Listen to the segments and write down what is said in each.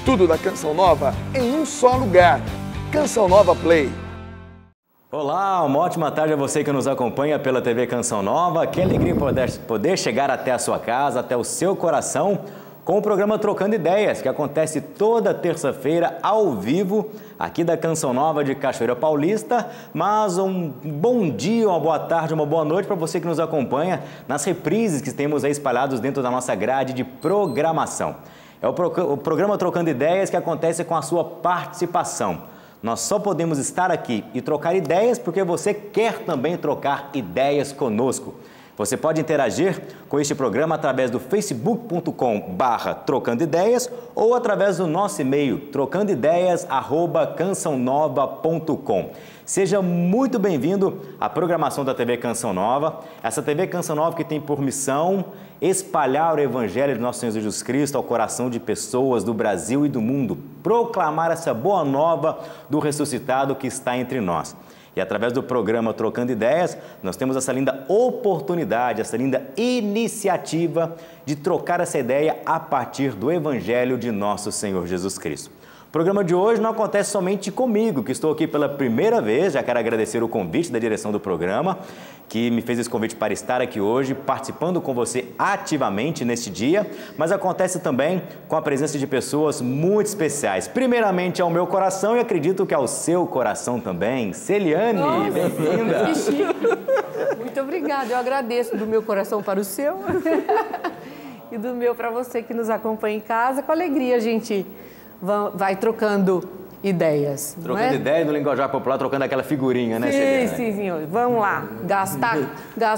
Tudo da Canção Nova em um só lugar. Canção Nova Play. Olá, uma ótima tarde a você que nos acompanha pela TV Canção Nova. Que alegria poder chegar até a sua casa, até o seu coração, com o programa Trocando Ideias, que acontece toda terça-feira ao vivo, aqui da Canção Nova de Cachoeira Paulista. Mas um bom dia, uma boa tarde, uma boa noite para você que nos acompanha nas reprises que temos aí espalhados dentro da nossa grade de programação. É o programa Trocando Ideias que acontece com a sua participação. Nós só podemos estar aqui e trocar ideias porque você quer também trocar ideias conosco. Você pode interagir com este programa através do facebook.com/trocandoideias ou através do nosso e-mail trocandoideias@cançãonova.com. Seja muito bem-vindo à programação da TV Canção Nova. Essa TV Canção Nova que tem por missão espalhar o Evangelho de nosso Senhor Jesus Cristo ao coração de pessoas do Brasil e do mundo. Proclamar essa boa nova do ressuscitado que está entre nós. E através do programa Trocando Ideias, nós temos essa linda oportunidade, essa linda iniciativa de trocar essa ideia a partir do Evangelho de nosso Senhor Jesus Cristo. O programa de hoje não acontece somente comigo, que estou aqui pela primeira vez. Já quero agradecer o convite da direção do programa, que me fez esse convite para estar aqui hoje, participando com você ativamente neste dia, mas acontece também com a presença de pessoas muito especiais. Primeiramente ao meu coração e acredito que ao seu coração também. Celiane, bem-vinda! Que chique. Muito obrigada, eu agradeço do meu coração para o seu e do meu para você que nos acompanha em casa. Com alegria a gente vai trocando ideias. Trocando ideias no linguajar popular, trocando aquela figurinha, né, Celiane? Sim, senhor. Vamos lá, gastar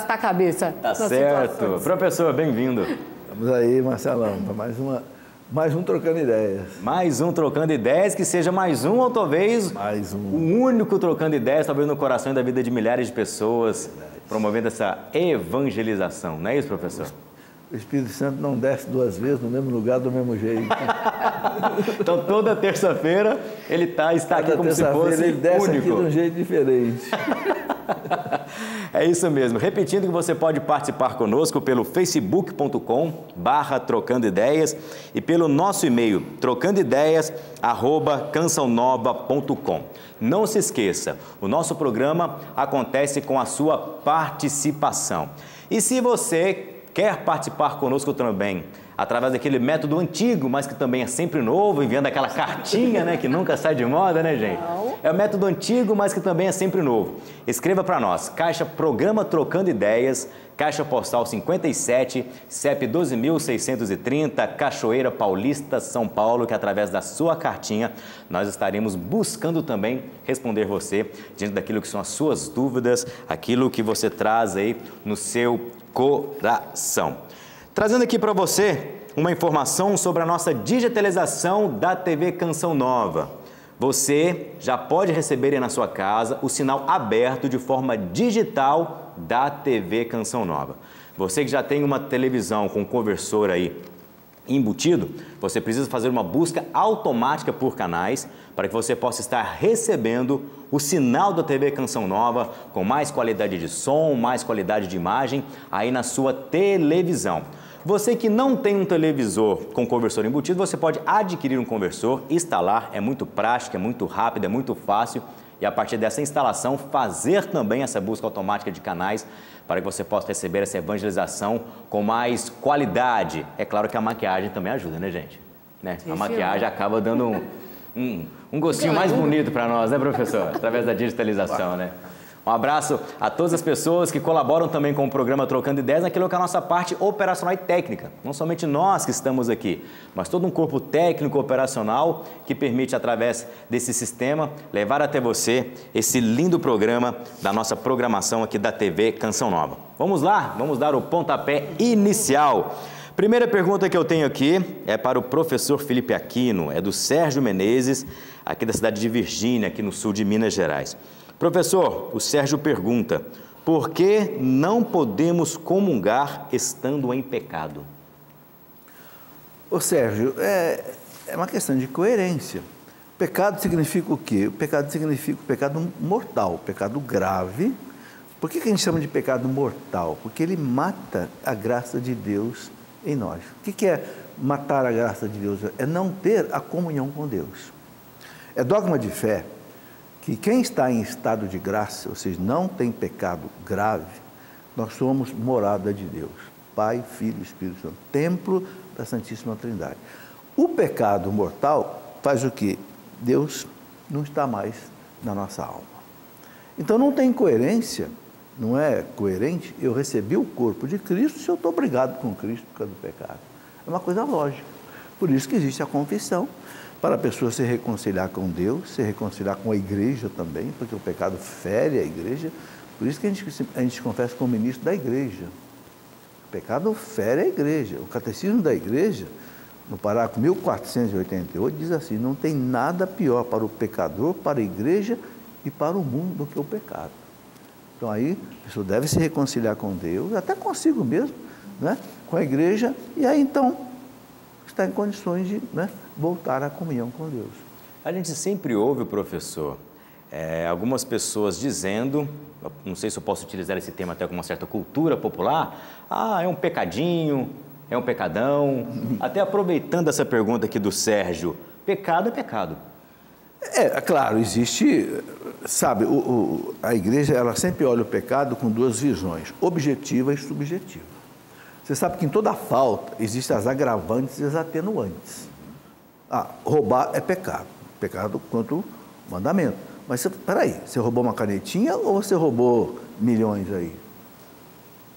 a cabeça. Tá certo. Professor, bem-vindo. Vamos aí, Marcelão, para mais um Trocando Ideias. Mais um Trocando Ideias, que seja mais um ou talvez o único Trocando Ideias, talvez no coração da vida de milhares de pessoas, promovendo essa evangelização. Não é isso, professor? O Espírito Santo não desce duas vezes no mesmo lugar, do mesmo jeito. Então, toda terça-feira ele está aqui como se fosse ele desce único. Aqui de um jeito diferente. É isso mesmo. Repetindo que você pode participar conosco pelo facebook.com/trocando ideias e pelo nosso e-mail trocandoideias@cançãonova.com. Não se esqueça, o nosso programa acontece com a sua participação. E se você quer participar conosco também, através daquele método antigo, mas que também é sempre novo, enviando aquela cartinha, né, que nunca sai de moda, né, gente? É o método antigo, mas que também é sempre novo. Escreva para nós, Caixa Programa Trocando Ideias, Caixa Postal 57, CEP 12.630, Cachoeira Paulista, São Paulo, que através da sua cartinha nós estaremos buscando também responder você diante daquilo que são as suas dúvidas, aquilo que você traz aí no seu coração. Trazendo aqui para você uma informação sobre a nossa digitalização da TV Canção Nova. Você já pode receber aí na sua casa o sinal aberto de forma digital da TV Canção Nova. Você que já tem uma televisão com conversor aí embutido, você precisa fazer uma busca automática por canais para que você possa estar recebendo o sinal da TV Canção Nova com mais qualidade de som, mais qualidade de imagem aí na sua televisão. Você que não tem um televisor com conversor embutido, você pode adquirir um conversor, instalar, é muito prático, é muito rápido, é muito fácil e a partir dessa instalação fazer também essa busca automática de canais para que você possa receber essa evangelização com mais qualidade. É claro que a maquiagem também ajuda, né, gente? Né? A maquiagem acaba dando um gostinho mais bonito para nós, né, professor? Através da digitalização, né? Um abraço a todas as pessoas que colaboram também com o programa Trocando Ideias naquilo que é a nossa parte operacional e técnica. Não somente nós que estamos aqui, mas todo um corpo técnico operacional que permite, através desse sistema, levar até você esse lindo programa da nossa programação aqui da TV Canção Nova. Vamos lá? Vamos dar o pontapé inicial. Primeira pergunta que eu tenho aqui é para o professor Felipe Aquino, é do Sérgio Menezes, aqui da cidade de Virgínia, aqui no sul de Minas Gerais. Professor, o Sérgio pergunta, por que não podemos comungar estando em pecado? Ô Sérgio, é uma questão de coerência. Pecado significa o quê? O pecado significa o pecado mortal, pecado grave. Por que a gente chama de pecado mortal? Porque ele mata a graça de Deus em nós. O que é matar a graça de Deus? É não ter a comunhão com Deus. É dogma de fé que quem está em estado de graça, ou seja, não tem pecado grave, nós somos morada de Deus. Pai, Filho e Espírito Santo. Templo da Santíssima Trindade. O pecado mortal faz o quê? Deus não está mais na nossa alma. Então não tem coerência, não é coerente eu receber o corpo de Cristo se eu estou brigado com Cristo por causa do pecado. É uma coisa lógica. Por isso que existe a confissão, para a pessoa se reconciliar com Deus, se reconciliar com a igreja também, porque o pecado fere a igreja. Por isso que a gente confessa com o ministro da igreja. O pecado fere a igreja. O catecismo da igreja, no parágrafo 1488, diz assim: não tem nada pior para o pecador, para a igreja e para o mundo do que o pecado. Então aí a pessoa deve se reconciliar com Deus, até consigo mesmo, né? Com a igreja, e aí então está em condições de, né, voltar à comunhão com Deus. A gente sempre ouve, professor, algumas pessoas dizendo, não sei se eu posso utilizar esse termo até com uma certa cultura popular, é um pecadinho, é um pecadão. Até aproveitando essa pergunta aqui do Sérgio, pecado é pecado. É claro, existe, sabe, a igreja ela sempre olha o pecado com duas visões, objetiva e subjetiva. Você sabe que em toda falta existem as agravantes e as atenuantes. Roubar é pecado, pecado quanto mandamento. Mas peraí, você roubou uma canetinha ou você roubou milhões aí?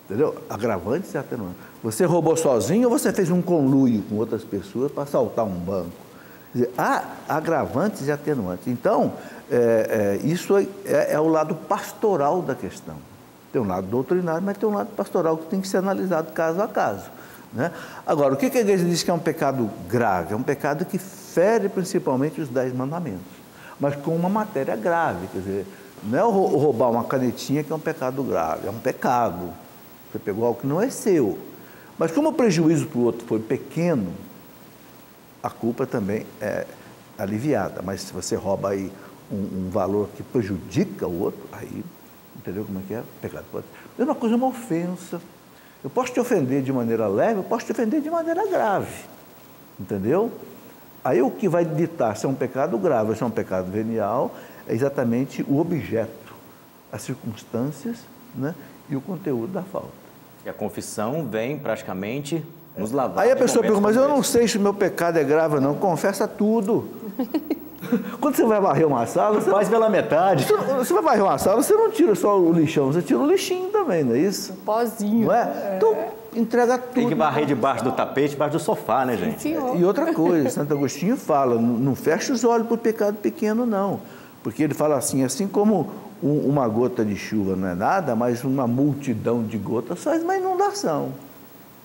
Entendeu? Agravantes e atenuantes. Você roubou sozinho ou você fez um conluio com outras pessoas para assaltar um banco? Quer dizer, há agravantes e atenuantes. Então, isso é o lado pastoral da questão. Tem um lado doutrinário, mas tem um lado pastoral que tem que ser analisado caso a caso, né? Agora, o que a igreja diz que é um pecado grave? É um pecado que fere principalmente os 10 mandamentos, mas com uma matéria grave. Quer dizer, não é roubar uma canetinha que é um pecado grave, é um pecado. Você pegou algo que não é seu. Mas como o prejuízo para o outro foi pequeno, a culpa também é aliviada. Mas se você rouba aí um valor que prejudica o outro, aí, entendeu como é que é? Pecado pode. Mesma coisa, uma ofensa. Eu posso te ofender de maneira leve, eu posso te ofender de maneira grave. Entendeu? Aí o que vai ditar se é um pecado grave ou se é um pecado venial é exatamente o objeto, as circunstâncias, né, e o conteúdo da falta. E a confissão vem praticamente nos lavar. Aí a pessoa pergunta, mas eu não sei se o meu pecado é grave ou não. Confessa tudo. Quando você vai varrer uma sala, você faz pela metade. Você vai varrer uma sala, você não tira só o lixão, você tira o lixinho também, não é isso? Um pozinho. Não é? Então, entrega tudo. Tem que varrer debaixo do tapete, debaixo do sofá, né, gente? Senhor. E outra coisa, Santo Agostinho fala, não fecha os olhos para o pecado pequeno, não. Porque ele fala assim como uma gota de chuva não é nada, mas uma multidão de gotas faz uma inundação.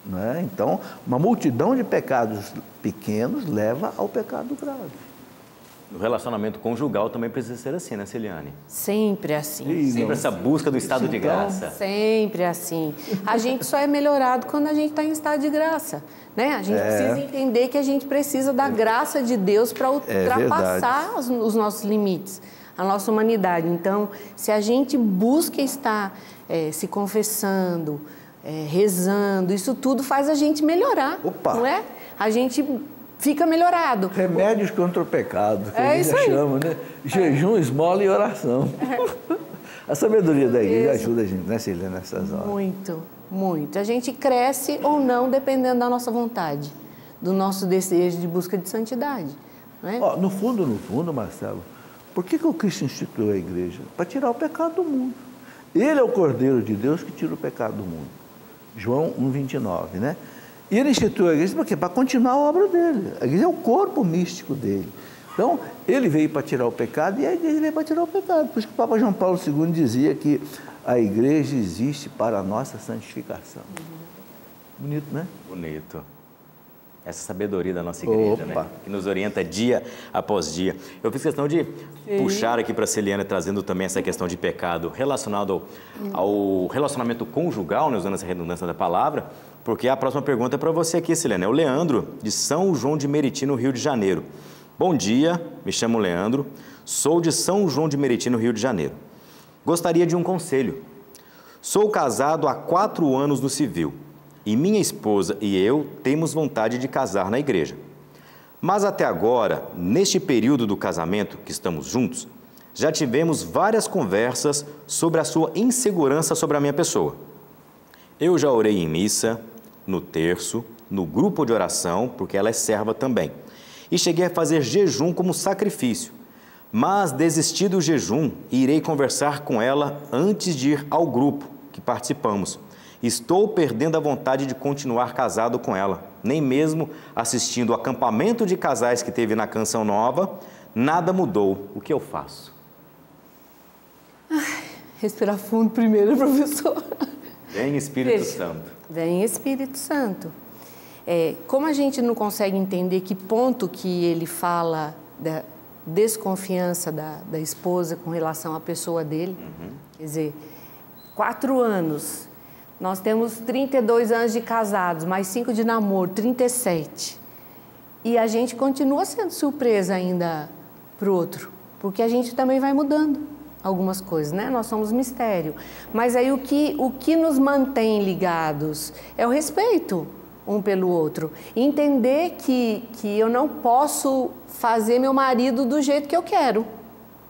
Não é? Então, uma multidão de pecados pequenos leva ao pecado grave. O relacionamento conjugal também precisa ser assim, né, Celiane? Sempre assim. Sempre essa busca do estado de graça. Sempre assim. A gente só é melhorado quando a gente está em estado de graça, né? A gente precisa entender que a gente precisa da graça de Deus para ultrapassar os nossos limites, a nossa humanidade. Então, se a gente busca estar se confessando, rezando, isso tudo faz a gente melhorar, não é? A gente fica melhorado. Remédios contra o pecado, que a isso gente aí. chama, né? Jejum, esmola e oração. A sabedoria da igreja ajuda a gente, né, Cília, nessas horas. Muito, muito. A gente cresce ou não dependendo da nossa vontade, do nosso desejo de busca de santidade. Não é? No fundo, Marcelo, por que o Cristo instituiu a igreja? Para tirar o pecado do mundo. Ele é o Cordeiro de Deus que tira o pecado do mundo. João 1,29, né? E ele instituiu a igreja para quê? Para continuar a obra dele. A igreja é o corpo místico dele. Então, ele veio para tirar o pecado e a igreja veio para tirar o pecado. Por isso que o Papa João Paulo II dizia que a igreja existe para a nossa santificação. Bonito, né? Bonito. Essa sabedoria da nossa igreja, né? Que nos orienta dia após dia. Eu fiz questão de puxar aqui para a Celiane, trazendo também essa questão de pecado relacionado ao relacionamento conjugal, né, usando essa redundância da palavra, porque a próxima pergunta é para você aqui, Celiane. É o Leandro, de São João de Meriti, no Rio de Janeiro. Bom dia, me chamo Leandro, sou de São João de Meriti, no Rio de Janeiro. Gostaria de um conselho. Sou casado há 4 anos no civil. e minha esposa e eu temos vontade de casar na igreja. Mas até agora, neste período do casamento que estamos juntos, já tivemos várias conversas sobre a sua insegurança sobre a minha pessoa. Eu já orei em missa, no terço, no grupo de oração, porque ela é serva também, e cheguei a fazer jejum como sacrifício, mas desisti do jejum e irei conversar com ela antes de ir ao grupo que participamos. Estou perdendo a vontade de continuar casado com ela, nem mesmo assistindo o acampamento de casais que teve na Canção Nova, nada mudou. O que eu faço? Respirar fundo primeiro, professor. Vem Espírito Santo. Vem Espírito Santo. Como a gente não consegue entender que ponto que ele fala da desconfiança da esposa com relação à pessoa dele, quer dizer, 4 anos, nós temos 32 anos de casados, mais 5 de namoro, 37. E a gente continua sendo surpresa ainda para o outro, porque a gente também vai mudando algumas coisas, né? Nós somos mistério. Mas aí o que nos mantém ligados é o respeito um pelo outro. Entender que eu não posso fazer meu marido do jeito que eu quero,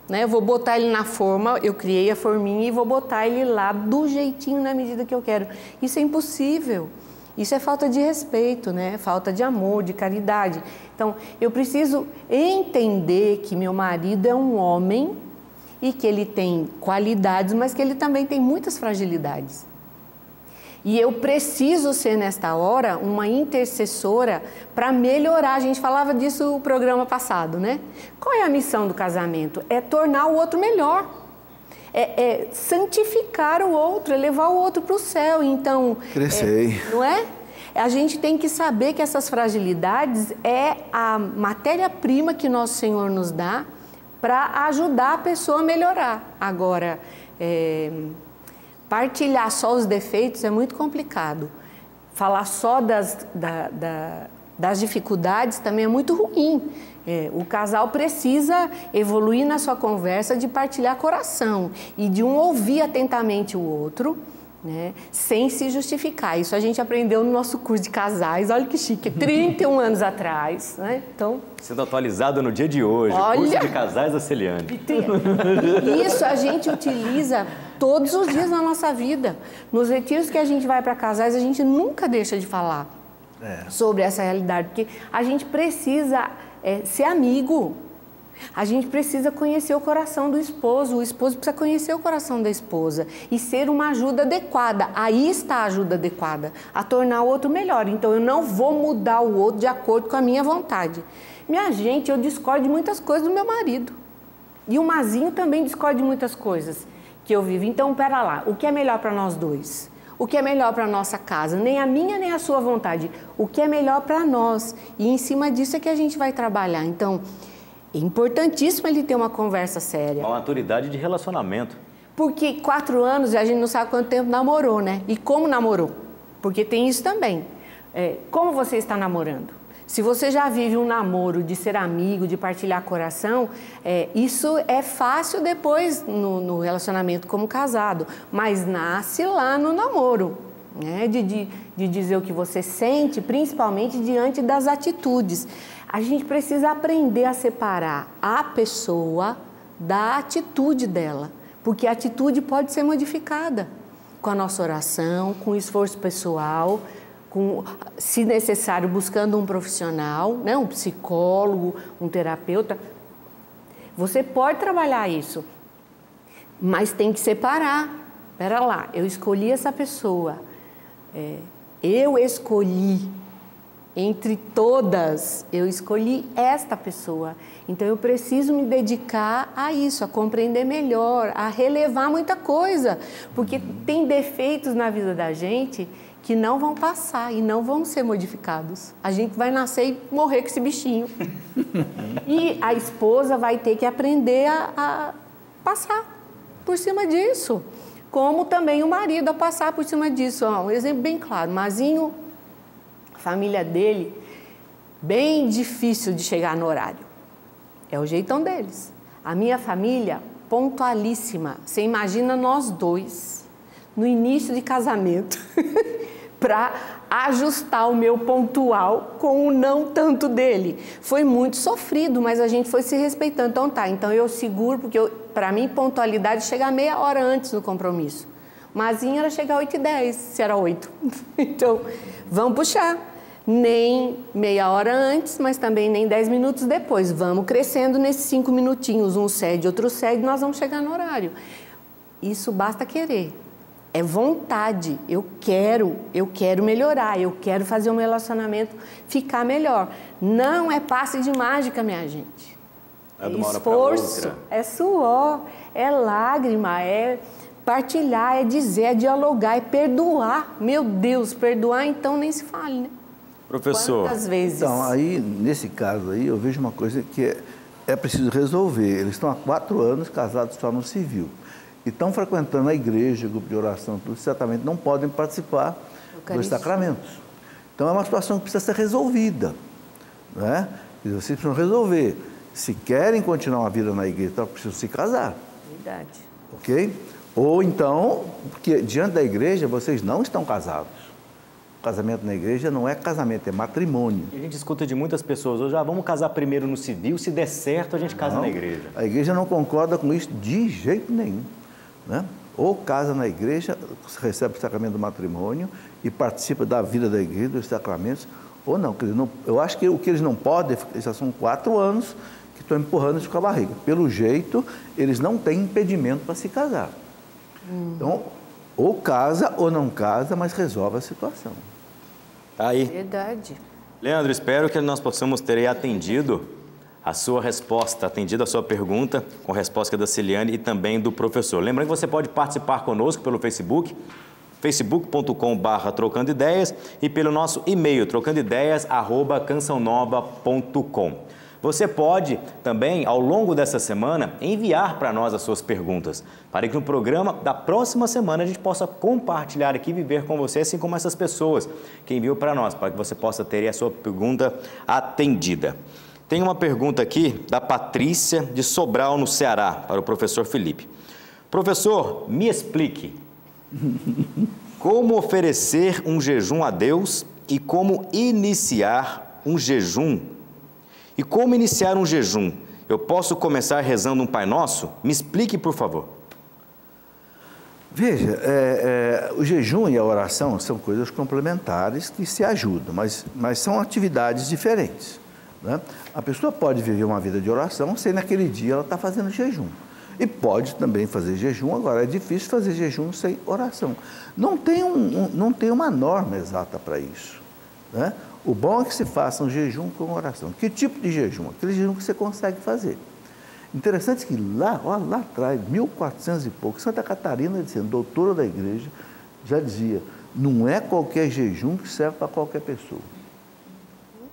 né? Eu vou botar ele na forma, eu criei a forminha e vou botar ele lá do jeitinho, na medida que eu quero. Isso é impossível. Isso é falta de respeito, né? Falta de amor, de caridade. Então, eu preciso entender que meu marido é um homem e que ele tem qualidades, mas que ele também tem muitas fragilidades. E eu preciso ser, nesta hora, uma intercessora para melhorar. A gente falava disso no programa passado, né? Qual é a missão do casamento? É tornar o outro melhor. É santificar o outro, é levar o outro para o céu. Então, crescei. Não é? A gente tem que saber que essas fragilidades é a matéria-prima que nosso Senhor nos dá para ajudar a pessoa a melhorar. Agora, partilhar só os defeitos é muito complicado. Falar só das dificuldades também é muito ruim. O casal precisa evoluir na sua conversa de partilhar coração e de um ouvir atentamente o outro, né, sem se justificar. Isso a gente aprendeu no nosso curso de casais, olha que chique, 31 anos atrás, né? Então, sendo atualizado no dia de hoje, olha, curso de casais da Celiane. Isso a gente utiliza todos os dias na nossa vida. Nos retiros que a gente vai para casais, a gente nunca deixa de falar sobre essa realidade, porque a gente precisa ser amigo. A gente precisa conhecer o coração do esposo, o esposo precisa conhecer o coração da esposa e ser uma ajuda adequada. Aí está a ajuda adequada, a tornar o outro melhor. Então, eu não vou mudar o outro de acordo com a minha vontade. Minha gente, eu discordo de muitas coisas do meu marido. E o Mazinho também discorda de muitas coisas que eu vivo. Então, pera lá, o que é melhor para nós dois? O que é melhor para a nossa casa? Nem a minha, nem a sua vontade. O que é melhor para nós? E em cima disso é que a gente vai trabalhar. Então, é importantíssimo ele ter uma conversa séria. Uma maturidade de relacionamento. Porque 4 anos, a gente não sabe quanto tempo namorou, né? E como namorou. Porque tem isso também. Como você está namorando? Se você já vive um namoro de ser amigo, de partilhar coração, isso é fácil depois no relacionamento como casado. Mas nasce lá no namoro, né? De dizer o que você sente, principalmente diante das atitudes. A gente precisa aprender a separar a pessoa da atitude dela, porque a atitude pode ser modificada com a nossa oração, com o esforço pessoal, se necessário, buscando um profissional, né? Um psicólogo, um terapeuta. Você pode trabalhar isso, mas tem que separar. Espera lá, eu escolhi essa pessoa, eu escolhi. Entre todas, eu escolhi esta pessoa. Então, eu preciso me dedicar a isso, a compreender melhor, a relevar muita coisa. Porque tem defeitos na vida da gente que não vão passar e não vão ser modificados. A gente vai nascer e morrer com esse bichinho. E a esposa vai ter que aprender a passar por cima disso. Como também o marido a passar por cima disso. Um exemplo bem claro, Mazinho... família dele, bem difícil de chegar no horário. É o jeitão deles. A minha família, pontualíssima. Você imagina nós dois, no início de casamento, para ajustar o meu pontual com o não tanto dele. Foi muito sofrido, mas a gente foi se respeitando. Então tá, então eu seguro, porque para mim pontualidade é chegar meia hora antes do compromisso. Mazinha era chegar 8h10, se era 8. Então, vamos puxar. Nem meia hora antes, mas também nem 10 minutos depois. Vamos crescendo nesses 5 minutinhos. Um cede, outro cede, nós vamos chegar no horário. Isso basta querer. É vontade. Eu quero melhorar, eu quero fazer o meu relacionamento ficar melhor. Não é passe de mágica, minha gente. É de uma hora esforço, pra outra. é suor, é lágrima, é partilhar, é dizer, é dialogar, é perdoar. Meu Deus, perdoar então nem se fale, né? Professor. Quantas vezes? Então, aí, nesse caso aí, eu vejo uma coisa que é preciso resolver. Eles estão há 4 anos casados só no civil. E estão frequentando a igreja, grupo de oração, tudo, certamente não podem participar dos sacramentos. Então, é uma situação que precisa ser resolvida, né? E vocês precisam resolver. Se querem continuar uma vida na igreja, então precisam se casar. Verdade. Ok? Ou então, porque diante da igreja vocês não estão casados. O casamento na igreja não é casamento, é matrimônio. A gente escuta de muitas pessoas hoje, vamos casar primeiro no civil, se der certo a gente casa na igreja. A igreja não concorda com isso de jeito nenhum, né? Ou casa na igreja, recebe o sacramento do matrimônio e participa da vida da igreja, dos sacramentos, ou não. Eu acho que o que eles não podem, já são 4 anos que estão empurrando isso com a barriga. Pelo jeito, eles não têm impedimento para se casar. Então, ou casa ou não casa, mas resolve a situação. Tá aí. Verdade. Leandro, espero que nós possamos ter aí atendido a sua resposta, atendido a sua pergunta, com a resposta da Ciliane e também do professor. Lembrando que você pode participar conosco pelo Facebook, facebook.com/trocando ideias e pelo nosso e-mail, trocandoideias@cançãonova.com. Você pode também, ao longo dessa semana, enviar para nós as suas perguntas, para que no programa da próxima semana a gente possa compartilhar aqui e viver com você, assim como essas pessoas que enviam para nós, para que você possa ter a sua pergunta atendida. Tem uma pergunta aqui da Patrícia de Sobral, no Ceará, para o professor Felipe. Professor, me explique como oferecer um jejum a Deus e como iniciar um jejum. E como iniciar um jejum? Eu posso começar rezando um Pai Nosso? Me explique, por favor. Veja, o jejum e a oração são coisas complementares que se ajudam, mas são atividades diferentes, né? A pessoa pode viver uma vida de oração sem naquele dia ela estar fazendo jejum. E pode também fazer jejum, agora é difícil fazer jejum sem oração. Não tem uma norma exata para isso, né? O bom é que se faça um jejum com oração. Que tipo de jejum? Aquele jejum que você consegue fazer. Interessante que lá atrás, 1400 e pouco, Santa Catarina, sendo doutora da igreja, já dizia, não é qualquer jejum que serve para qualquer pessoa.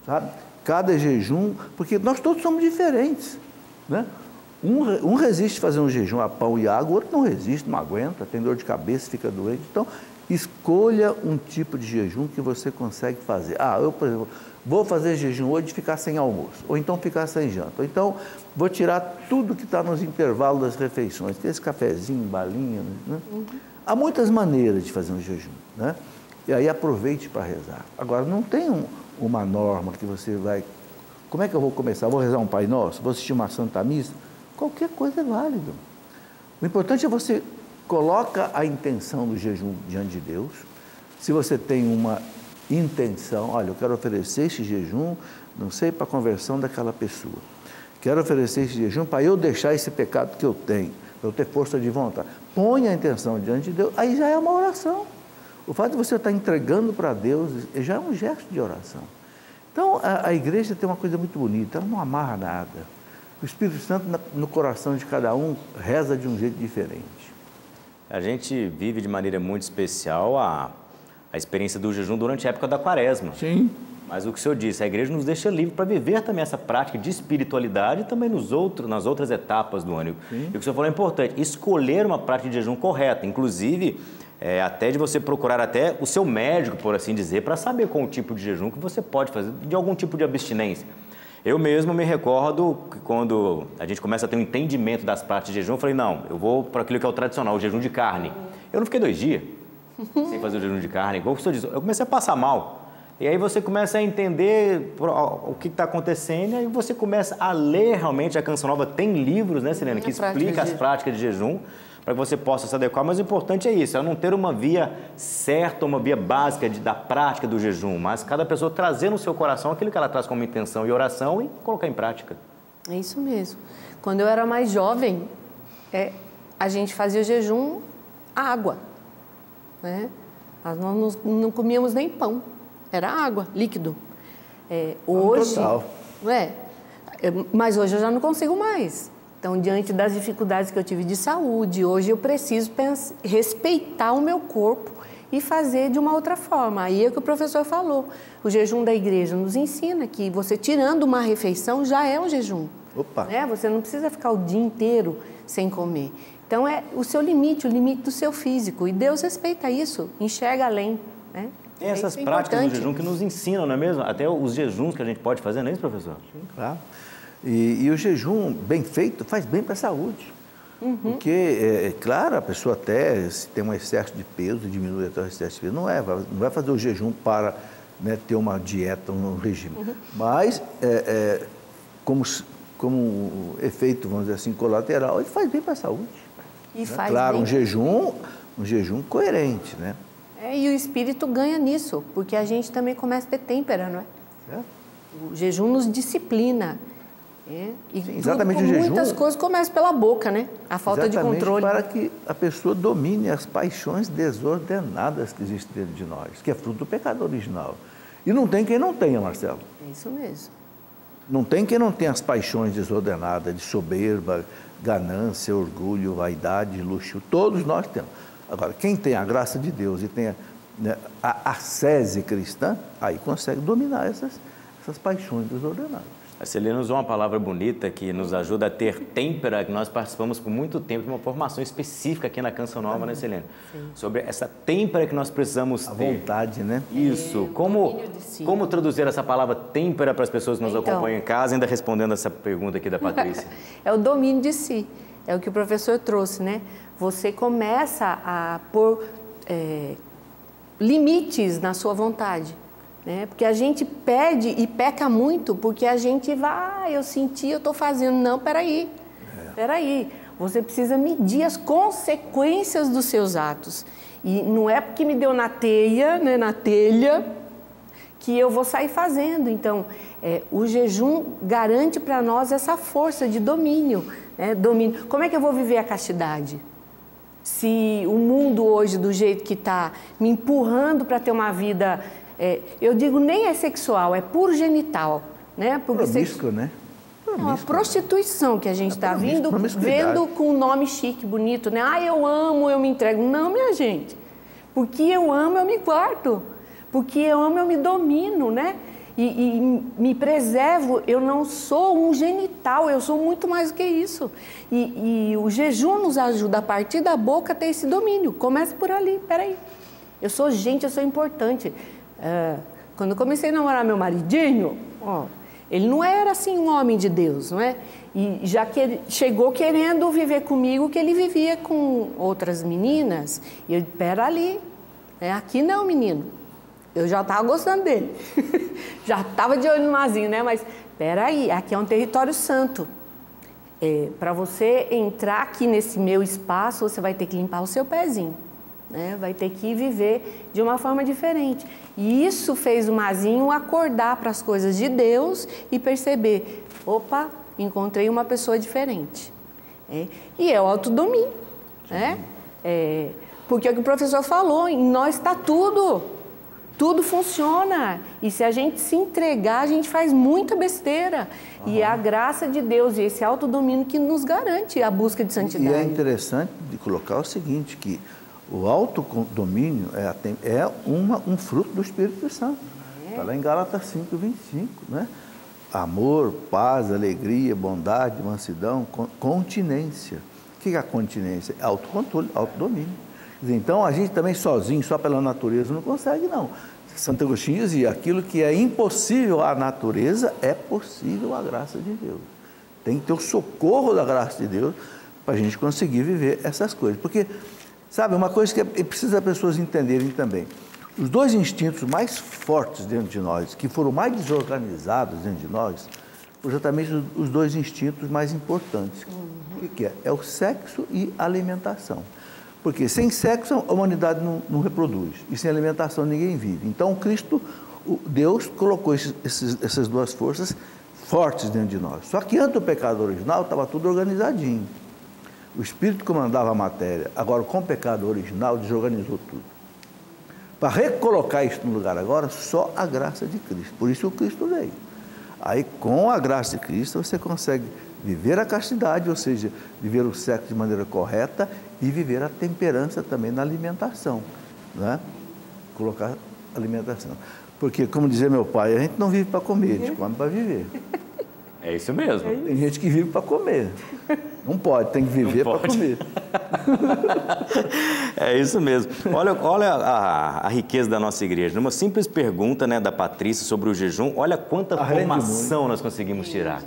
Sabe? Cada jejum, porque nós todos somos diferentes, né? Um resiste fazer um jejum a pão e água, o outro não resiste, não aguenta, tem dor de cabeça, fica doente. Então, escolha um tipo de jejum que você consegue fazer. Eu, por exemplo, vou fazer jejum hoje de ficar sem almoço, ou então ficar sem janta, ou então vou tirar tudo que está nos intervalos das refeições, tem esse cafezinho, balinha, né? Há muitas maneiras de fazer um jejum, né? E aí aproveite para rezar. Agora, não tem uma norma que você vai... Como é que eu vou começar? Vou rezar um Pai Nosso? Vou assistir uma Santa Missa? Qualquer coisa é válido. O importante é você coloca a intenção do jejum diante de Deus. Se você tem uma intenção, olha, eu quero oferecer esse jejum, não sei, para a conversão daquela pessoa. Quero oferecer esse jejum para eu deixar esse pecado que eu tenho, para eu ter força de vontade. Põe a intenção diante de Deus, aí já é uma oração. O fato de você estar entregando para Deus já é um gesto de oração. Então, a igreja tem uma coisa muito bonita, ela não amarra nada. O Espírito Santo, no coração de cada um, reza de um jeito diferente. A gente vive de maneira muito especial a experiência do jejum durante a época da Quaresma. Sim. Mas o que o senhor disse, a igreja nos deixa livre para viver também essa prática de espiritualidade também nas outras etapas do ano. Sim. E o que o senhor falou é importante, escolher uma prática de jejum correta, inclusive até de você procurar até o seu médico, por assim dizer, para saber qual o tipo de jejum que você pode fazer, de algum tipo de abstinência. Eu mesmo me recordo que quando a gente começa a ter um entendimento das práticas de jejum, eu falei, não, eu vou para aquilo que é o tradicional, o jejum de carne. Eu não fiquei 2 dias. sem fazer o jejum de carne, igual o senhor diz, eu comecei a passar mal. E aí você começa a entender o que está acontecendo, e aí você começa a ler realmente. A Canção Nova tem livros, né, Silene, que explica as práticas de jejum, para que você possa se adequar, mas o importante é isso, é não ter uma via certa, uma via básica da prática do jejum, mas cada pessoa trazer no seu coração aquilo que ela traz como intenção e oração e colocar em prática. É isso mesmo. Quando eu era mais jovem, a gente fazia jejum água, né? Nós não comíamos nem pão, era água, líquido. Hoje, total. Mas hoje eu já não consigo mais. Então, diante das dificuldades que eu tive de saúde, hoje eu preciso respeitar o meu corpo e fazer de uma outra forma. Aí é o que o professor falou. O jejum da igreja nos ensina que você tirando uma refeição já é um jejum. Opa! Você não precisa ficar o dia inteiro sem comer. Então, é o seu limite, o limite do seu físico. E Deus respeita isso, enxerga além. Né? Tem essas práticas do jejum que nos ensinam, não é mesmo? Até os jejuns que a gente pode fazer, não é isso, professor? Sim, claro. E o jejum bem feito faz bem para a saúde. Porque, claro, a pessoa até, se tem um excesso de peso, diminui até o excesso de peso. Não vai fazer o jejum para, né, ter uma dieta, um regime. Mas, como efeito, vamos dizer assim, colateral, ele faz bem para a saúde. E né? faz claro, bem. um jejum coerente, né? E o espírito ganha nisso, porque a gente também começa a ter têmpera, não é? O jejum nos disciplina. E sim, exatamente, o jejum, muitas coisas começam pela boca, né? A falta de controle. Para que a pessoa domine as paixões desordenadas que existem dentro de nós, que é fruto do pecado original. E não tem quem não tenha, Marcelo. É isso mesmo. Não tem quem não tenha as paixões desordenadas de soberba, ganância, orgulho, vaidade, luxo. Todos nós temos. Agora, quem tem a graça de Deus e tem a ascese cristã, aí consegue dominar essas paixões desordenadas. A Silene usou uma palavra bonita que nos ajuda a ter têmpera, que nós participamos por muito tempo de uma formação específica aqui na Canção Nova, né, Silene? Sim. Sobre essa têmpera que nós precisamos ter. A vontade, né? Isso. Como traduzir essa palavra têmpera para as pessoas que nos acompanham em casa, ainda respondendo essa pergunta aqui da Patrícia? É o domínio de si. É o que o professor trouxe, né? Você começa a pôr limites na sua vontade. Né? Porque a gente perde e peca muito porque a gente vai, eu senti, eu estou fazendo. Não, peraí. Você precisa medir as consequências dos seus atos. E não é porque me deu na teia, né, na telha, que eu vou sair fazendo. Então, o jejum garante para nós essa força de domínio, né? Domínio. Como é que eu vou viver a castidade? Se o mundo hoje, do jeito que está, me empurrando para ter uma vida... eu digo, nem é sexual, é puro genital, né? Promíscuo, né? É uma prostituição que a gente está vendo com um nome chique, bonito, né? Eu amo, eu me entrego. Não, minha gente. Porque eu amo, eu me guardo. Porque eu amo, eu me domino, né? E me preservo. Eu não sou um genital, eu sou muito mais do que isso. E o jejum nos ajuda, a partir da boca, a ter esse domínio. Começa por ali, peraí. Eu sou gente, eu sou importante. Quando eu comecei a namorar meu maridinho, ele não era assim um homem de Deus, não é? E já que ele chegou querendo viver comigo, que ele vivia com outras meninas, e eu, pera ali, aqui não, menino. Eu já estava gostando dele, já estava de olho no mazinho, né? Mas pera aí, aqui é um território santo. Para você entrar aqui nesse meu espaço, você vai ter que limpar o seu pezinho. Né? Vai ter que viver de uma forma diferente. E isso fez o Mazinho acordar para as coisas de Deus e perceber, opa, encontrei uma pessoa diferente. E é o autodomínio. Né? Porque é o que o professor falou, em nós está tudo funciona. E se a gente se entregar, a gente faz muita besteira. E é a graça de Deus e esse autodomínio que nos garante a busca de santidade. E é interessante de colocar o seguinte, que o autodomínio é um fruto do Espírito Santo. Está lá em Gálatas 5:25, né? Amor, paz, alegria, bondade, mansidão, continência. O que é a continência? É autocontrole, autodomínio. Então, a gente também sozinho, só pela natureza, não consegue, não. Santo Agostinho dizia, aquilo que é impossível à natureza é possível à graça de Deus. Tem que ter o socorro da graça de Deus para a gente conseguir viver essas coisas. Porque Sabe, uma coisa que precisa as pessoas entenderem também. Os dois instintos mais fortes dentro de nós, que foram mais desorganizados dentro de nós, foram exatamente os dois instintos mais importantes. O que é? É o sexo e a alimentação. Porque sem sexo a humanidade não reproduz, e sem alimentação ninguém vive. Então Cristo, Deus, colocou essas duas forças fortes dentro de nós. Só que antes do pecado original estava tudo organizadinho. O Espírito comandava a matéria. Agora, com o pecado original, desorganizou tudo. Para recolocar isso no lugar agora, só a graça de Cristo. Por isso o Cristo veio. Aí, com a graça de Cristo, você consegue viver a castidade, ou seja, viver o sexo de maneira correta e viver a temperança também na alimentação, né? Colocar alimentação. Porque, como dizia meu pai, a gente não vive para comer, a gente come para viver. É isso mesmo. Tem gente que vive para comer. Não pode, tem que viver para comer. É isso mesmo. Olha a riqueza da nossa igreja. Numa simples pergunta, né, da Patrícia sobre o jejum, olha quanta formação nós conseguimos tirar.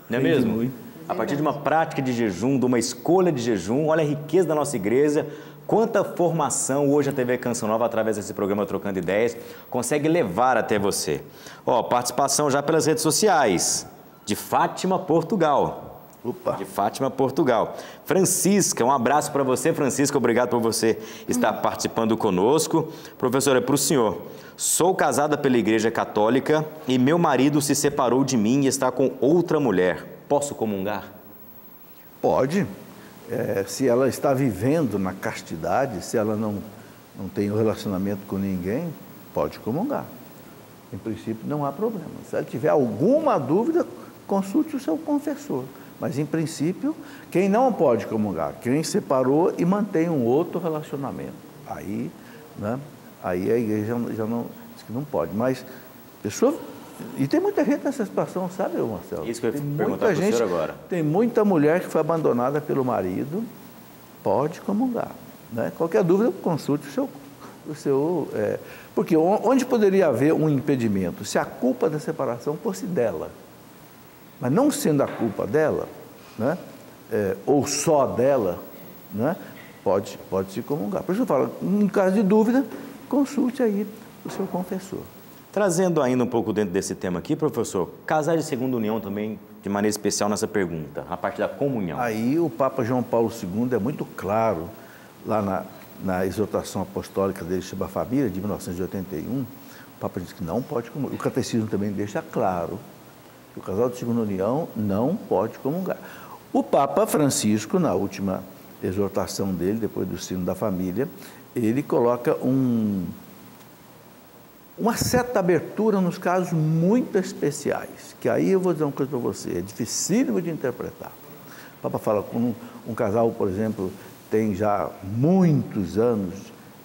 Não é mesmo? Muito. A partir de uma prática de jejum, de uma escolha de jejum, olha a riqueza da nossa igreja, quanta formação hoje a TV Canção Nova, através desse programa Trocando Ideias, consegue levar até você. Ó, participação já pelas redes sociais, de Fátima, Portugal. Opa. De Fátima, Portugal. Francisca, um abraço para você, Francisca, obrigado por você estar participando conosco. Professora, é para o senhor. Sou casada pela Igreja Católica e meu marido se separou de mim e está com outra mulher. Posso comungar? Pode. Se ela está vivendo na castidade, se ela não tem um relacionamento com ninguém, pode comungar. Em princípio, não há problema. Se ela tiver alguma dúvida, consulte o seu confessor. Mas, em princípio, quem não pode comungar? Quem separou e mantém um outro relacionamento. Aí, né, aí a igreja já não diz que não pode. Mas, pessoa... E tem muita gente nessa situação, sabe, Marcelo? Isso que eu ia perguntar para o senhor agora. Tem muita mulher que foi abandonada pelo marido, pode comungar. Né? Qualquer dúvida, consulte o seu... Porque onde poderia haver um impedimento? Se a culpa da separação fosse dela. Mas não sendo a culpa dela, né? Ou só dela, né? Pode se comungar. Por isso eu falo, em caso de dúvida, consulte aí o seu confessor. Trazendo ainda um pouco dentro desse tema aqui, professor, casais de segunda união também, de maneira especial nessa pergunta, a parte da comunhão. Aí o Papa João Paulo II é muito claro, lá na exortação apostólica dele sobre a família, de 1981, o Papa diz que não pode comungar. O catecismo também deixa claro que o casal de segunda união não pode comungar. O Papa Francisco, na última exortação dele, depois do sino da família, ele coloca uma certa abertura nos casos muito especiais, que aí eu vou dizer uma coisa para você, é dificílimo de interpretar. O Papa fala que um casal, por exemplo, tem já muitos anos,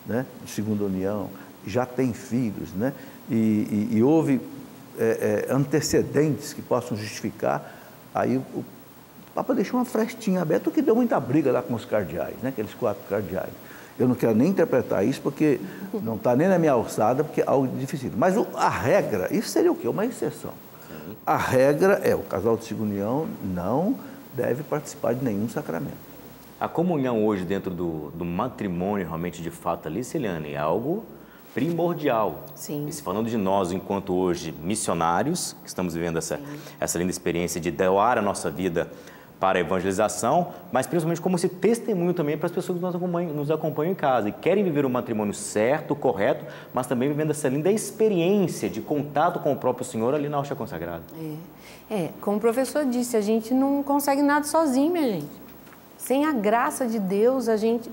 né, de segunda união, já tem filhos, né, e houve antecedentes que possam justificar, aí o Papa deixou uma frestinha aberta, o que deu muita briga lá com os cardeais, né, aqueles 4 cardeais. Eu não quero nem interpretar isso, porque não está nem na minha alçada, porque é algo difícil. Mas a regra, isso seria o quê? Uma exceção. A regra é, o casal de segunda união não deve participar de nenhum sacramento. A comunhão hoje dentro do matrimônio, realmente, de fato, ali, Celiane, é algo primordial. Sim. E se falando de nós, enquanto hoje missionários, que estamos vivendo essa linda experiência de doar a nossa vida para a evangelização, mas principalmente como esse testemunho também para as pessoas que nos acompanham em casa e querem viver o matrimônio certo, correto, mas também vivendo essa linda experiência de contato com o próprio Senhor ali na hóstia consagrada. Como o professor disse, a gente não consegue nada sozinho, minha gente. Sem a graça de Deus,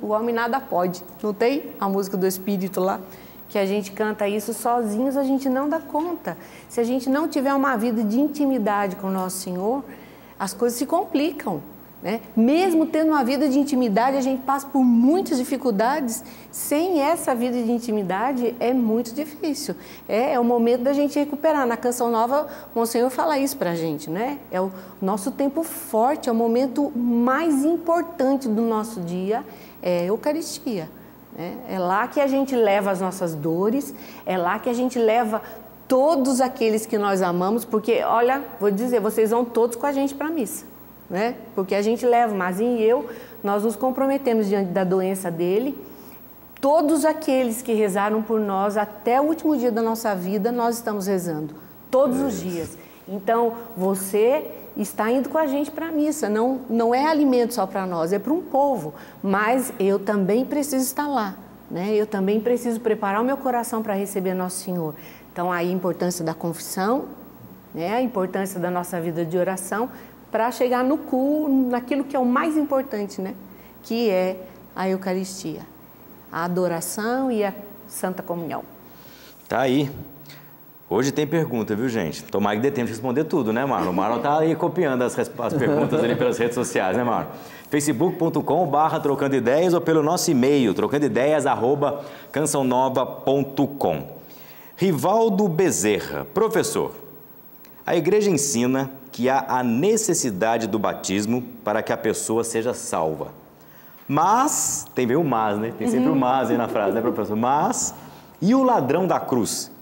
o homem nada pode. Não tem a música do Espírito lá? Que a gente canta isso sozinhos, a gente não dá conta. Se a gente não tiver uma vida de intimidade com o nosso Senhor, as coisas se complicam, né? Mesmo tendo uma vida de intimidade, a gente passa por muitas dificuldades. Sem essa vida de intimidade, é muito difícil. É o momento da gente recuperar. Na Canção Nova, o Monsenhor fala isso para a gente, né? É o nosso tempo forte, é o momento mais importante do nosso dia, é a Eucaristia. É lá que a gente leva as nossas dores, é lá que a gente leva todos aqueles que nós amamos, porque, olha, vou dizer, vocês vão todos com a gente para a missa, né? Porque a gente leva, Mazinho e eu, nós nos comprometemos diante da doença dele Todos aqueles que rezaram por nós até o último dia da nossa vida, nós estamos rezando, todos os dias. Então, você está indo com a gente para a missa, não é alimento só para nós, é para um povo, mas eu também preciso estar lá, né? Eu também preciso preparar o meu coração para receber Nosso Senhor. Então, aí a importância da confissão, né? A importância da nossa vida de oração, para chegar naquilo que é o mais importante, né? Que é a Eucaristia, a adoração e a Santa Comunhão. Tá aí. Hoje tem pergunta, viu, gente? Tomara que dê tempo de responder tudo, né, Marlon? O Marlon tá aí copiando as perguntas ali pelas redes sociais, né, Marlon? facebook.com/trocando ideias ou pelo nosso e-mail, trocandoideias@cançãonova.com. Rivaldo Bezerra, professor, a igreja ensina que há a necessidade do batismo para que a pessoa seja salva. Mas, tem bem o mas, né? Tem sempre o mas aí na frase, né, professor? Mas, e o ladrão da cruz,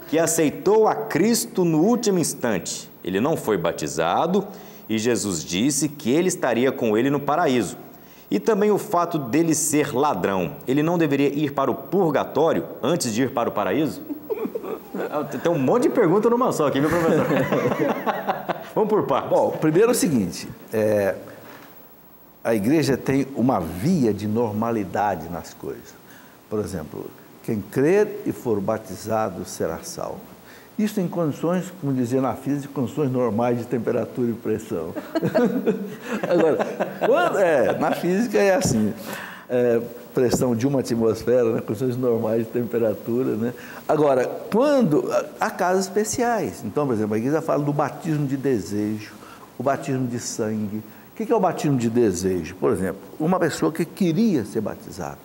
que aceitou a Cristo no último instante? Ele não foi batizado e Jesus disse que ele estaria com ele no paraíso. E também o fato dele ser ladrão, ele não deveria ir para o purgatório antes de ir para o paraíso? Tem um monte de pergunta numa só aqui, viu, professor? Vamos por partes. Bom, primeiro é o seguinte, a igreja tem uma via de normalidade nas coisas. Por exemplo, quem crer e for batizado será salvo. Isso em condições, como dizia na física, condições normais de temperatura e pressão. Agora, na física é assim, pressão de uma atmosfera, né, condições normais de temperatura, né? Agora, quando há casos especiais, então, por exemplo, a igreja fala do batismo de desejo, o batismo de sangue. O que é o batismo de desejo? Por exemplo, uma pessoa que queria ser batizada,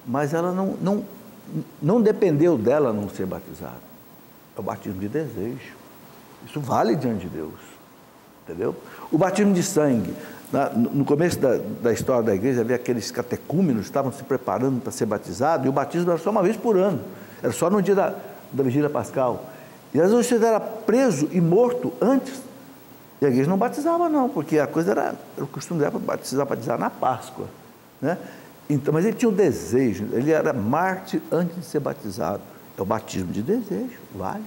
mas ela não dependeu dela não ser batizada. É o batismo de desejo. Isso vale diante de Deus, entendeu? O batismo de sangue. No começo da história da igreja, havia aqueles catecúmenos que estavam se preparando para ser batizados, e o batismo era só uma vez por ano, era só no dia da vigília pascal. E às vezes você era preso e morto antes, e a igreja não batizava não, porque a coisa era, o costume era batizar na Páscoa, né? Então, mas ele tinha um desejo, ele era mártir antes de ser batizado. É o batismo de desejo, vale.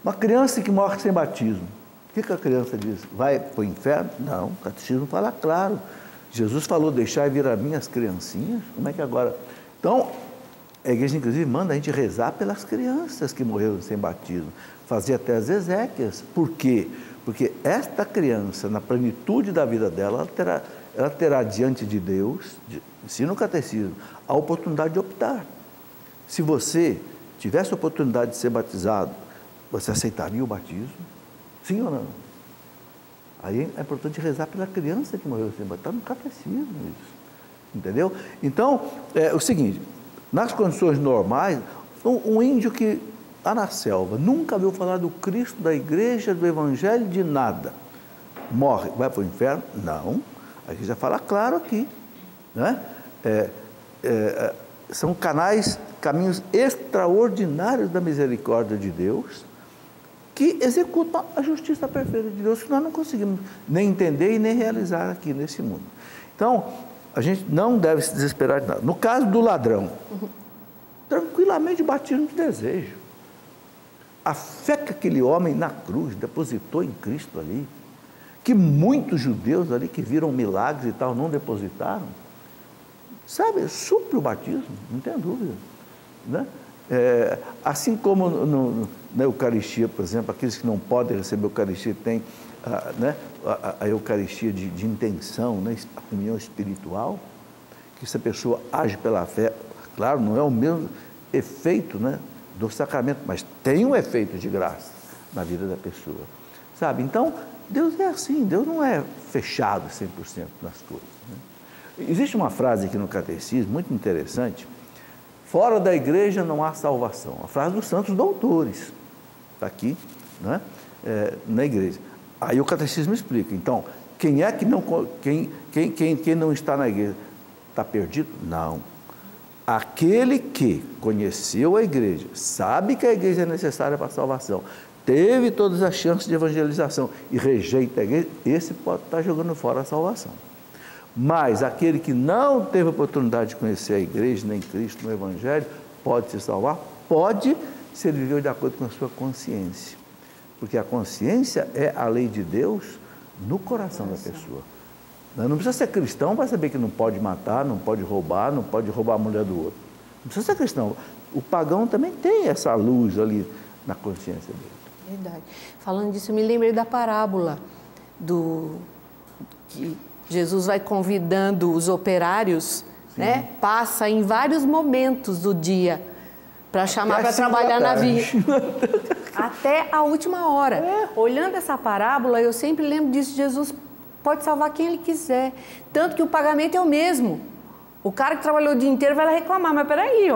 Uma criança que morre sem batismo, o que a criança diz? Vai para o inferno? Não, o catecismo fala claro. Jesus falou, deixai vir a mim as criancinhas. Como é que agora? Então, a igreja inclusive manda a gente rezar pelas crianças que morreram sem batismo. Fazer até as exéquias. Por quê? Porque esta criança, na plenitude da vida dela, ela terá diante de Deus, ensina o catecismo, a oportunidade de optar. Se você tivesse a oportunidade de ser batizado, você aceitaria o batismo? Sim ou não? Aí é importante rezar pela criança que morreu sem batismo. Está no catecismo isso. Entendeu? Então, é o seguinte, nas condições normais, um índio que está na selva, nunca viu falar do Cristo, da igreja, do evangelho, de nada, morre, vai para o inferno? Não. A gente já fala claro aqui, né? São caminhos extraordinários da misericórdia de Deus, que executam a justiça perfeita de Deus, que nós não conseguimos nem entender e nem realizar aqui nesse mundo. Então, a gente não deve se desesperar de nada. No caso do ladrão, tranquilamente batismo de desejo. A fé que aquele homem na cruz depositou em Cristo ali, que muitos judeus ali que viram milagres e tal não depositaram, sabe, supre o batismo, não tem dúvida, né? Assim como na Eucaristia, por exemplo, aqueles que não podem receber a Eucaristia têm a Eucaristia de intenção, né? A comunhão espiritual, que se a pessoa age pela fé, claro, não é o mesmo efeito, né, do sacramento, mas tem um efeito de graça na vida da pessoa, sabe? Então, Deus é assim, Deus não é fechado 100% nas coisas, né? Existe uma frase aqui no catecismo muito interessante: fora da igreja não há salvação. A frase dos santos doutores, está aqui, né? Na igreja. Aí o catecismo explica, então, quem é que não, quem não está na igreja está perdido? Não. Aquele que conheceu a igreja, sabe que a igreja é necessária para a salvação, teve todas as chances de evangelização e rejeita a igreja, esse pode estar jogando fora a salvação. Mas aquele que não teve oportunidade de conhecer a igreja, nem Cristo, no Evangelho, pode se salvar? Pode, se ele viveu de acordo com a sua consciência. Porque a consciência é a lei de Deus no coração da pessoa. Não precisa ser cristão para saber que não pode matar, não pode roubar a mulher do outro. Não precisa ser cristão. O pagão também tem essa luz ali na consciência dele. Verdade. Falando disso, eu me lembrei da parábola que Jesus vai convidando os operários, né? Passa em vários momentos do dia para chamar para trabalhar na vinha. Até a última hora. Olhando essa parábola, eu sempre lembro disso. Jesus pode salvar quem ele quiser. Tanto que o pagamento é o mesmo. O cara que trabalhou o dia inteiro vai lá reclamar. Mas peraí,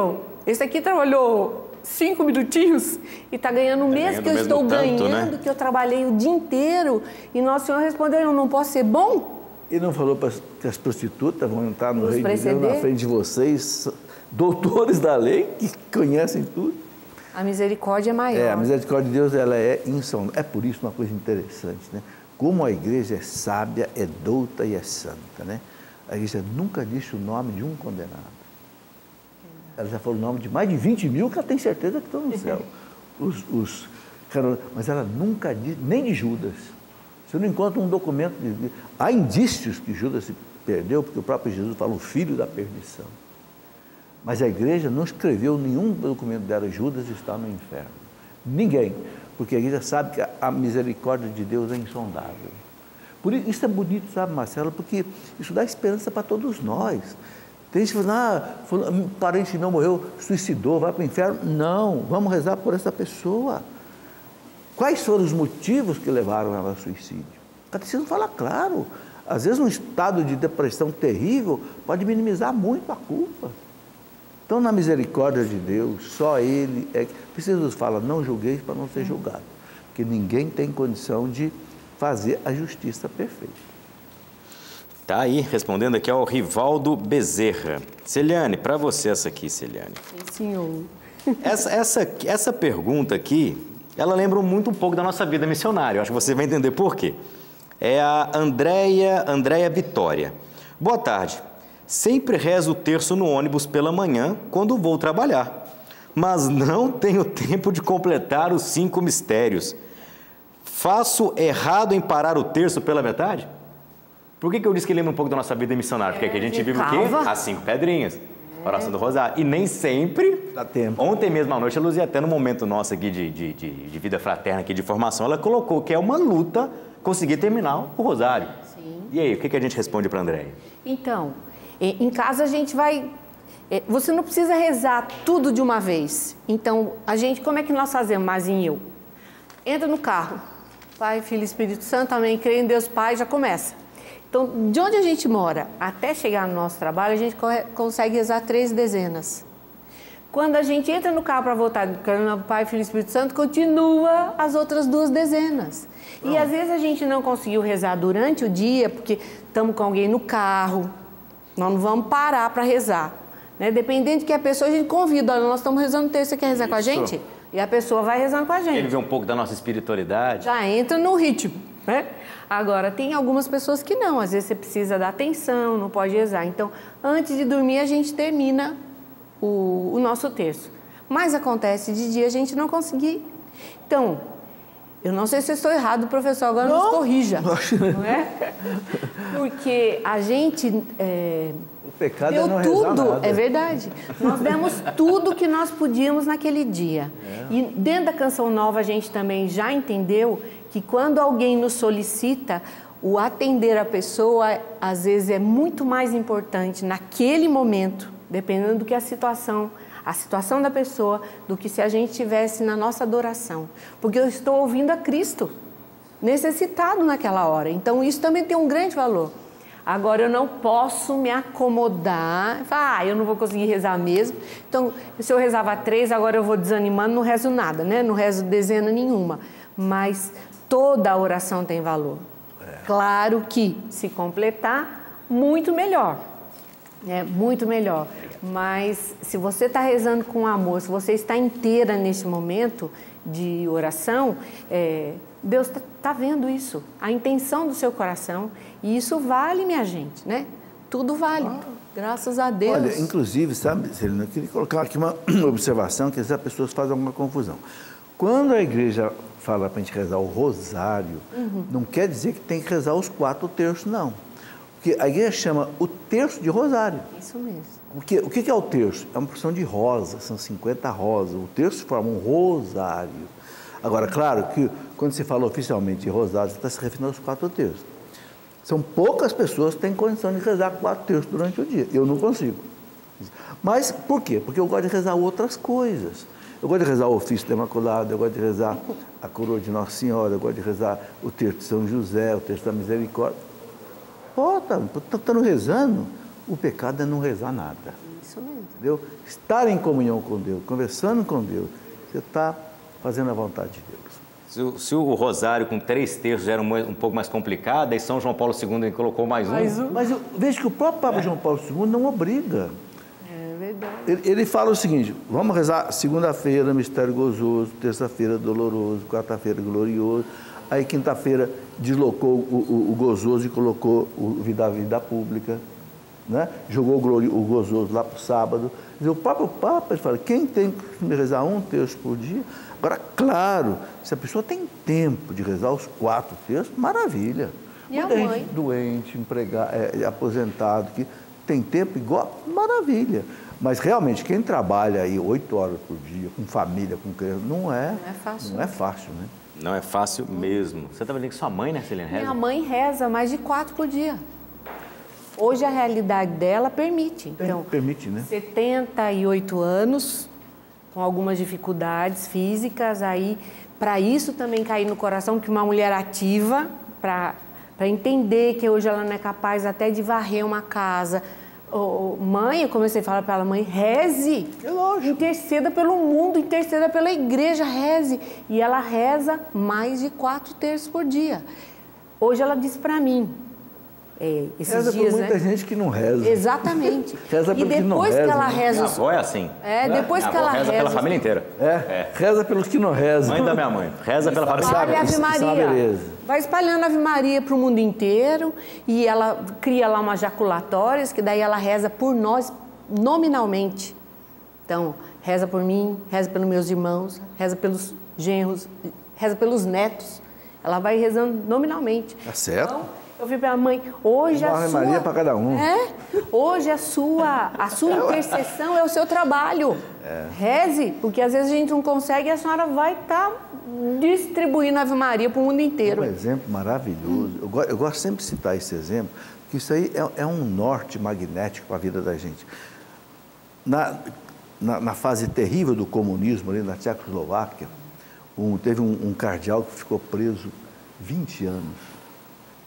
esse aqui trabalhou 5 minutinhos e está ganhando o mesmo que eu estou ganhando, né? Que eu trabalhei o dia inteiro. E Nosso Senhor respondeu, eu não posso ser bom? Ele não falou que as prostitutas vão entrar no reino de Deus na frente de vocês, doutores da lei, que conhecem tudo? A misericórdia é maior. A misericórdia de Deus, ela é insondável. É por isso uma coisa interessante, né? Como a igreja é sábia, é douta e é santa, né? A igreja nunca disse o nome de um condenado. Ela já falou o nome de mais de 20 mil que ela tem certeza que estão no céu. Mas ela nunca disse, nem de Judas. Você não encontra um documento. Há indícios que Judas se perdeu, porque o próprio Jesus fala o filho da perdição. Mas a igreja não escreveu nenhum documento dela, Judas está no inferno. Ninguém. Porque a igreja sabe que a misericórdia de Deus é insondável. Por isso é bonito, sabe, Marcelo? Porque isso dá esperança para todos nós. Tem gente que fala, um parente meu morreu, suicidou, vai para o inferno. Não, vamos rezar por essa pessoa. Quais foram os motivos que levaram ela ao suicídio? O catecismo fala claro. Às vezes um estado de depressão terrível pode minimizar muito a culpa. Então, na misericórdia de Deus, só Ele é que... Por isso Jesus fala, não julgueis para não ser julgado. Porque ninguém tem condição de fazer a justiça perfeita. Tá aí, respondendo aqui ao Rivaldo Bezerra. Celiane, para você essa aqui, Celiane. Sim, senhor. Essa pergunta aqui, ela lembra muito um pouco da nossa vida missionária. Eu acho que você vai entender por quê. É a Andréia Vitória. Boa tarde. Sempre rezo o terço no ônibus pela manhã quando vou trabalhar, mas não tenho tempo de completar os 5 mistérios. Faço errado em parar o terço pela metade? Por que eu disse que lembra um pouco da nossa vida missionária? Porque aqui a gente vive o quê? As 5 pedrinhas, oração do rosário. E nem sempre dá tempo. Ontem mesmo à noite, a Luzia, até no momento nosso aqui de vida fraterna, aqui de formação, ela colocou que é uma luta conseguir terminar o rosário. Sim. E aí, o que a gente responde para a Andréia? Então, em casa a gente vai... Você não precisa rezar tudo de uma vez. Então, como é que nós fazemos, Marzinho e eu? Entra no carro. Pai, Filho e Espírito Santo, amém, creio em Deus Pai, já começa. Então, de onde a gente mora até chegar no nosso trabalho, a gente consegue rezar 3 dezenas. Quando a gente entra no carro para voltar, Pai, Filho e Espírito Santo, continua as outras 2 dezenas. E às vezes a gente não conseguiu rezar durante o dia, porque estamos com alguém no carro, nós não vamos parar para rezar. Né? Dependendo de que a pessoa, a gente convida, olha, nós estamos rezando o texto, você quer rezar com a gente? E a pessoa vai rezando com a gente. Ele vê um pouco da nossa espiritualidade. Já entra no ritmo, né? Agora, tem algumas pessoas que não, às vezes você precisa dar atenção, não pode rezar. Então, antes de dormir, a gente termina o nosso terço. Mas acontece de dia a gente não conseguir. Então, eu não sei se eu estou errado, professor, agora nos corrija. Não é? Porque a gente... O pecado deu é não tudo, rezar nada. É verdade. Nós demos tudo que nós podíamos naquele dia. E dentro da Canção Nova a gente também já entendeu que quando alguém nos solicita, o atender a pessoa, às vezes é muito mais importante naquele momento, dependendo do que a situação da pessoa, do que se a gente estivesse na nossa adoração. Porque eu estou ouvindo a Cristo, necessitado naquela hora. Então isso também tem um grande valor. Agora, eu não posso me acomodar, falar, eu não vou conseguir rezar mesmo. Então, se eu rezava 3, agora eu vou desanimando, não rezo nada, né? Não rezo dezena nenhuma. Mas toda a oração tem valor. Claro que, se completar, muito melhor. Muito melhor. Mas, se você está rezando com amor, se você está inteira nesse momento de oração, Deus está vendo isso, a intenção do seu coração, e isso vale, minha gente, né? tudo vale. Graças a Deus. Olha, inclusive, sabe, Celina, eu queria colocar aqui uma observação que as pessoas fazem alguma confusão. Quando a igreja fala para a gente rezar o rosário, não quer dizer que tem que rezar os 4 terços, não. Porque a igreja chama o terço de rosário. Isso mesmo. O que é o terço? É uma porção de rosas, são 50 rosas. O terço forma um rosário. Agora, claro que quando se fala oficialmente de rosário, você está se referindo aos 4 terços. São poucas pessoas que têm condição de rezar 4 terços durante o dia. Eu não consigo. Mas por quê? Porque eu gosto de rezar outras coisas. Eu gosto de rezar o ofício da Imaculada, eu gosto de rezar a coroa de Nossa Senhora, eu gosto de rezar o terço de São José, o terço da Misericórdia. Pô, tá rezando, o pecado é não rezar nada. Isso mesmo. Entendeu? Estar em comunhão com Deus, conversando com Deus, você está fazendo a vontade de Deus. Se o rosário com 3 terços era um pouco mais complicado, aí São João Paulo II colocou mais um. Mas eu vejo que o próprio Papa João Paulo II não obriga. É verdade. Ele fala o seguinte: vamos rezar segunda-feira, mistério gozoso, terça-feira, doloroso, quarta-feira, glorioso. Aí, quinta-feira, deslocou o gozoso e colocou o vida pública, né? Jogou o gozoso lá para o sábado. O próprio Papa fala: quem tem que rezar 1 terço por dia? Agora, claro, se a pessoa tem tempo de rezar os 4 terços, maravilha. E a muita mãe? gente doente, empregado, aposentado, que tem tempo igual, maravilha. Mas realmente, quem trabalha aí 8 horas por dia, com família, com criança, não é fácil. Não é fácil, né? Não é fácil mesmo. Você estava dizendo que sua mãe, né, Celina, reza? Minha mãe reza mais de 4 por dia. Hoje a realidade dela permite. Então, permite, né? 78 anos, com algumas dificuldades físicas, aí para isso também cair no coração que uma mulher ativa, para entender que hoje ela não é capaz até de varrer uma casa. Mãe, eu comecei a falar para ela: mãe, reze, interceda pelo mundo, interceda pela igreja, reze. E ela reza mais de 4 terços por dia. Hoje ela disse para mim, esses reza dias, por muita gente que não reza. Exatamente. Reza e depois que ela reza... Minha avó é assim. Depois que ela reza pela família inteira. Reza pelos que não rezam. Mãe da minha mãe. Reza pela família Espalha inteira. a Ave Isso é uma Maria. beleza. Vai espalhando a Ave Maria para o mundo inteiro e ela cria lá umas jaculatórias, que daí ela reza por nós nominalmente. Então, reza por mim, reza pelos meus irmãos, reza pelos genros, reza pelos netos. Ela vai rezando nominalmente. Tá certo. Então, eu falei para a mãe: hoje Uma Ave Maria para cada um. Hoje a sua intercessão é o seu trabalho. Reze, porque às vezes a gente não consegue e a senhora vai estar distribuindo a Ave Maria para o mundo inteiro. É um exemplo maravilhoso. Eu gosto sempre de citar esse exemplo, porque isso aí é um norte magnético para a vida da gente. Na fase terrível do comunismo, ali na Tchecoslováquia, teve um cardeal que ficou preso 20 anos.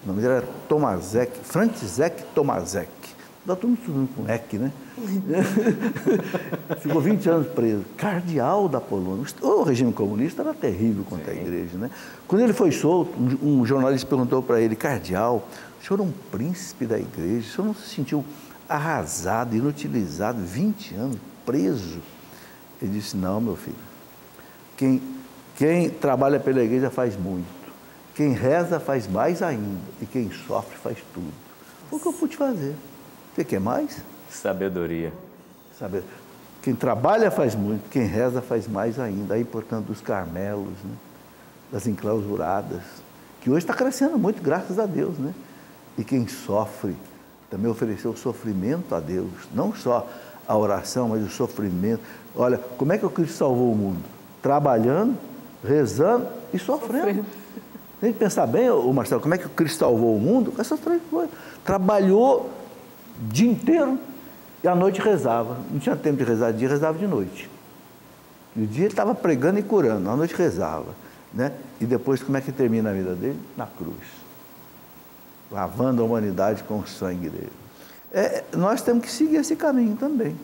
O nome dele era Tomaszek, Franciszek Tomaszek. Dá todo mundo com EC, né? Ficou 20 anos preso. Cardeal da Polônia. O regime comunista era terrível contra a igreja, né? Quando ele foi solto, um jornalista perguntou para ele: cardeal, o senhor é um príncipe da igreja, o senhor não se sentiu arrasado, inutilizado, 20 anos preso? Ele disse: não, meu filho. Quem trabalha pela igreja faz muito. Quem reza faz mais ainda. E quem sofre faz tudo. Foi o que eu pude fazer. Você quer mais? Sabedoria. Quem trabalha faz muito, quem reza faz mais ainda. Aí, portanto, dos Carmelos, né? Das enclausuradas, que hoje está crescendo muito, graças a Deus, né? E quem sofre também ofereceu o sofrimento a Deus. Não só a oração, mas o sofrimento. Olha, como é que o Cristo salvou o mundo? Trabalhando, rezando e sofrendo. Tem que pensar bem, Marcelo, como é que o Cristo salvou o mundo? Com essas 3 coisas. Trabalhou o dia inteiro e à noite rezava. Não tinha tempo de rezar de dia, rezava de noite. E o dia ele estava pregando e curando, à noite rezava, né? E depois, como é que termina a vida dele? Na cruz. Lavando a humanidade com o sangue dele. Nós temos que seguir esse caminho também,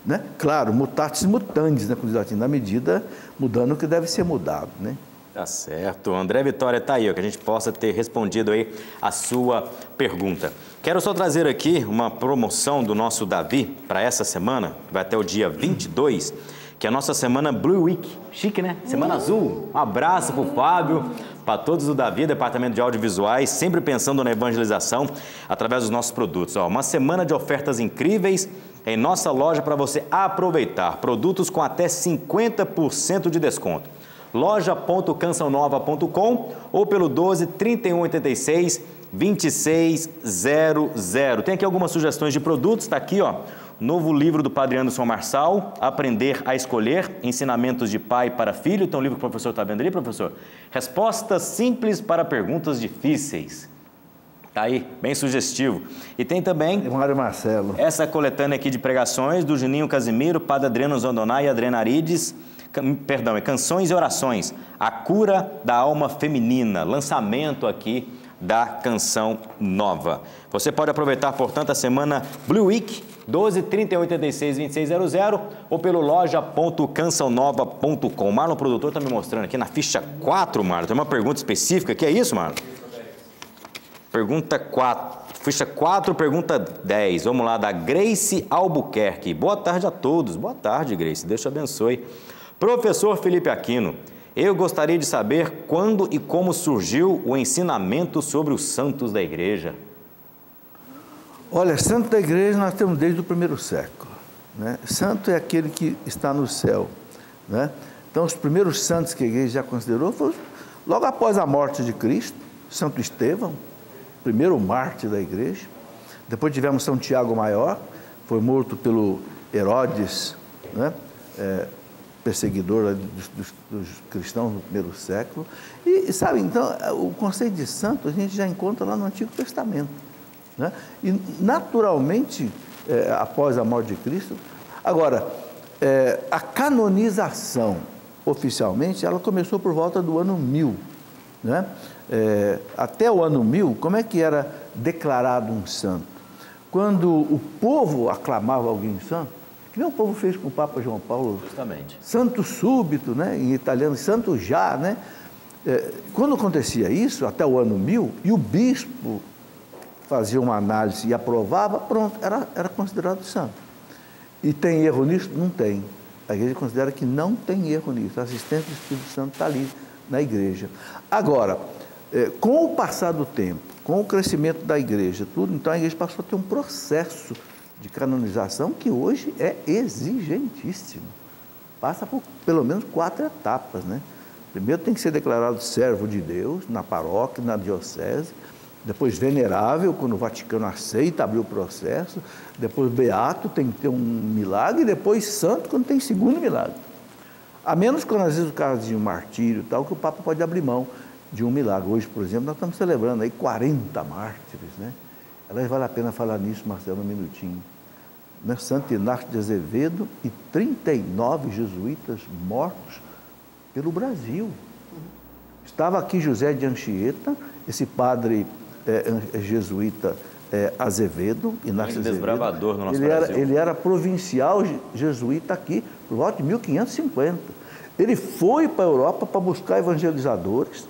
né? Claro, mutatis mutandis, né? Na medida, mudando o que deve ser mudado, né? Tá certo. André Vitória está aí, ó, que a gente possa ter respondido aí a sua pergunta. Quero só trazer aqui uma promoção do nosso Davi para essa semana, que vai até o dia 22, que é a nossa semana Blue Week. Chique, né? Semana azul. Um abraço para o Fábio, para todos o Davi, departamento de audiovisuais, sempre pensando na evangelização através dos nossos produtos. Ó, uma semana de ofertas incríveis em nossa loja para você aproveitar. Produtos com até 50% de desconto. loja.cançãonova.com ou pelo 12 3186 2600. Tem aqui algumas sugestões de produtos, está aqui, ó. Novo livro do Padre Anderson Marçal, Aprender a Escolher, Ensinamentos de Pai para Filho. Tem um livro que o professor está vendo ali, professor? Respostas simples para perguntas difíceis. Tá aí, bem sugestivo. E tem também Mário Marcelo. Essa coletânea aqui de pregações do Juninho Casimiro, Padre Adriano Zondoná e Adriana Arides, perdão, é Canções e Orações, A Cura da Alma Feminina, lançamento aqui da Canção Nova. Você pode aproveitar, portanto, a semana Blue Week, 12 38 86 2600 ou pelo loja.cançãonova.com. O Marlon, produtor, está me mostrando aqui na ficha 4, Marlon. Tem uma pergunta específica, que é isso, Marlon? Pergunta 4, ficha 4, pergunta 10. Vamos lá, da Grace Albuquerque. Boa tarde a todos. Boa tarde, Grace. Deus te abençoe. Professor Felipe Aquino, eu gostaria de saber quando e como surgiu o ensinamento sobre os santos da igreja. Olha, santo da igreja nós temos desde o primeiro século, né? Santo é aquele que está no céu, né? Então, os primeiros santos que a igreja já considerou foram logo após a morte de Cristo, Santo Estevão, primeiro mártir da igreja. Depois tivemos São Tiago Maior, foi morto pelo Herodes, né? Perseguidor dos cristãos no primeiro século. E sabe, então, o conceito de santo a gente já encontra lá no Antigo Testamento, né? E naturalmente, após a morte de Cristo, agora, a canonização oficialmente, ela começou por volta do ano 1000, né? Até o ano 1000, como é que era declarado um santo? Quando o povo aclamava alguém santo, que nem o povo fez com o Papa João Paulo. Justamente. Santo súbito, né? Em italiano, santo já, né? Quando acontecia isso, até o ano 1000, e o bispo fazia uma análise e aprovava, pronto, era considerado santo. E tem erro nisso? Não tem. A igreja considera que não tem erro nisso. A assistência do Espírito Santo está ali na igreja. Agora, com o passar do tempo, com o crescimento da igreja, tudo, então a igreja passou a ter um processo de canonização que hoje é exigentíssimo. Passa por pelo menos 4 etapas, né? Primeiro tem que ser declarado servo de Deus na paróquia, na diocese, depois venerável, quando o Vaticano aceita abrir o processo, depois beato, tem que ter um milagre, e depois santo, quando tem segundo milagre. A menos quando às vezes o caso de um martírio e tal, que o Papa pode abrir mão de um milagre. Hoje, por exemplo, nós estamos celebrando aí 40 mártires, né? Aliás, vale a pena falar nisso, Marcelo, um minutinho. Né? Santo Inácio de Azevedo e 39 jesuítas mortos pelo Brasil. Estava aqui José de Anchieta, esse padre jesuíta Azevedo, Inácio Azevedo. Desbravador no nosso Brasil. Ele era provincial jesuíta aqui, por volta de 1550. Ele foi para a Europa para buscar evangelizadores.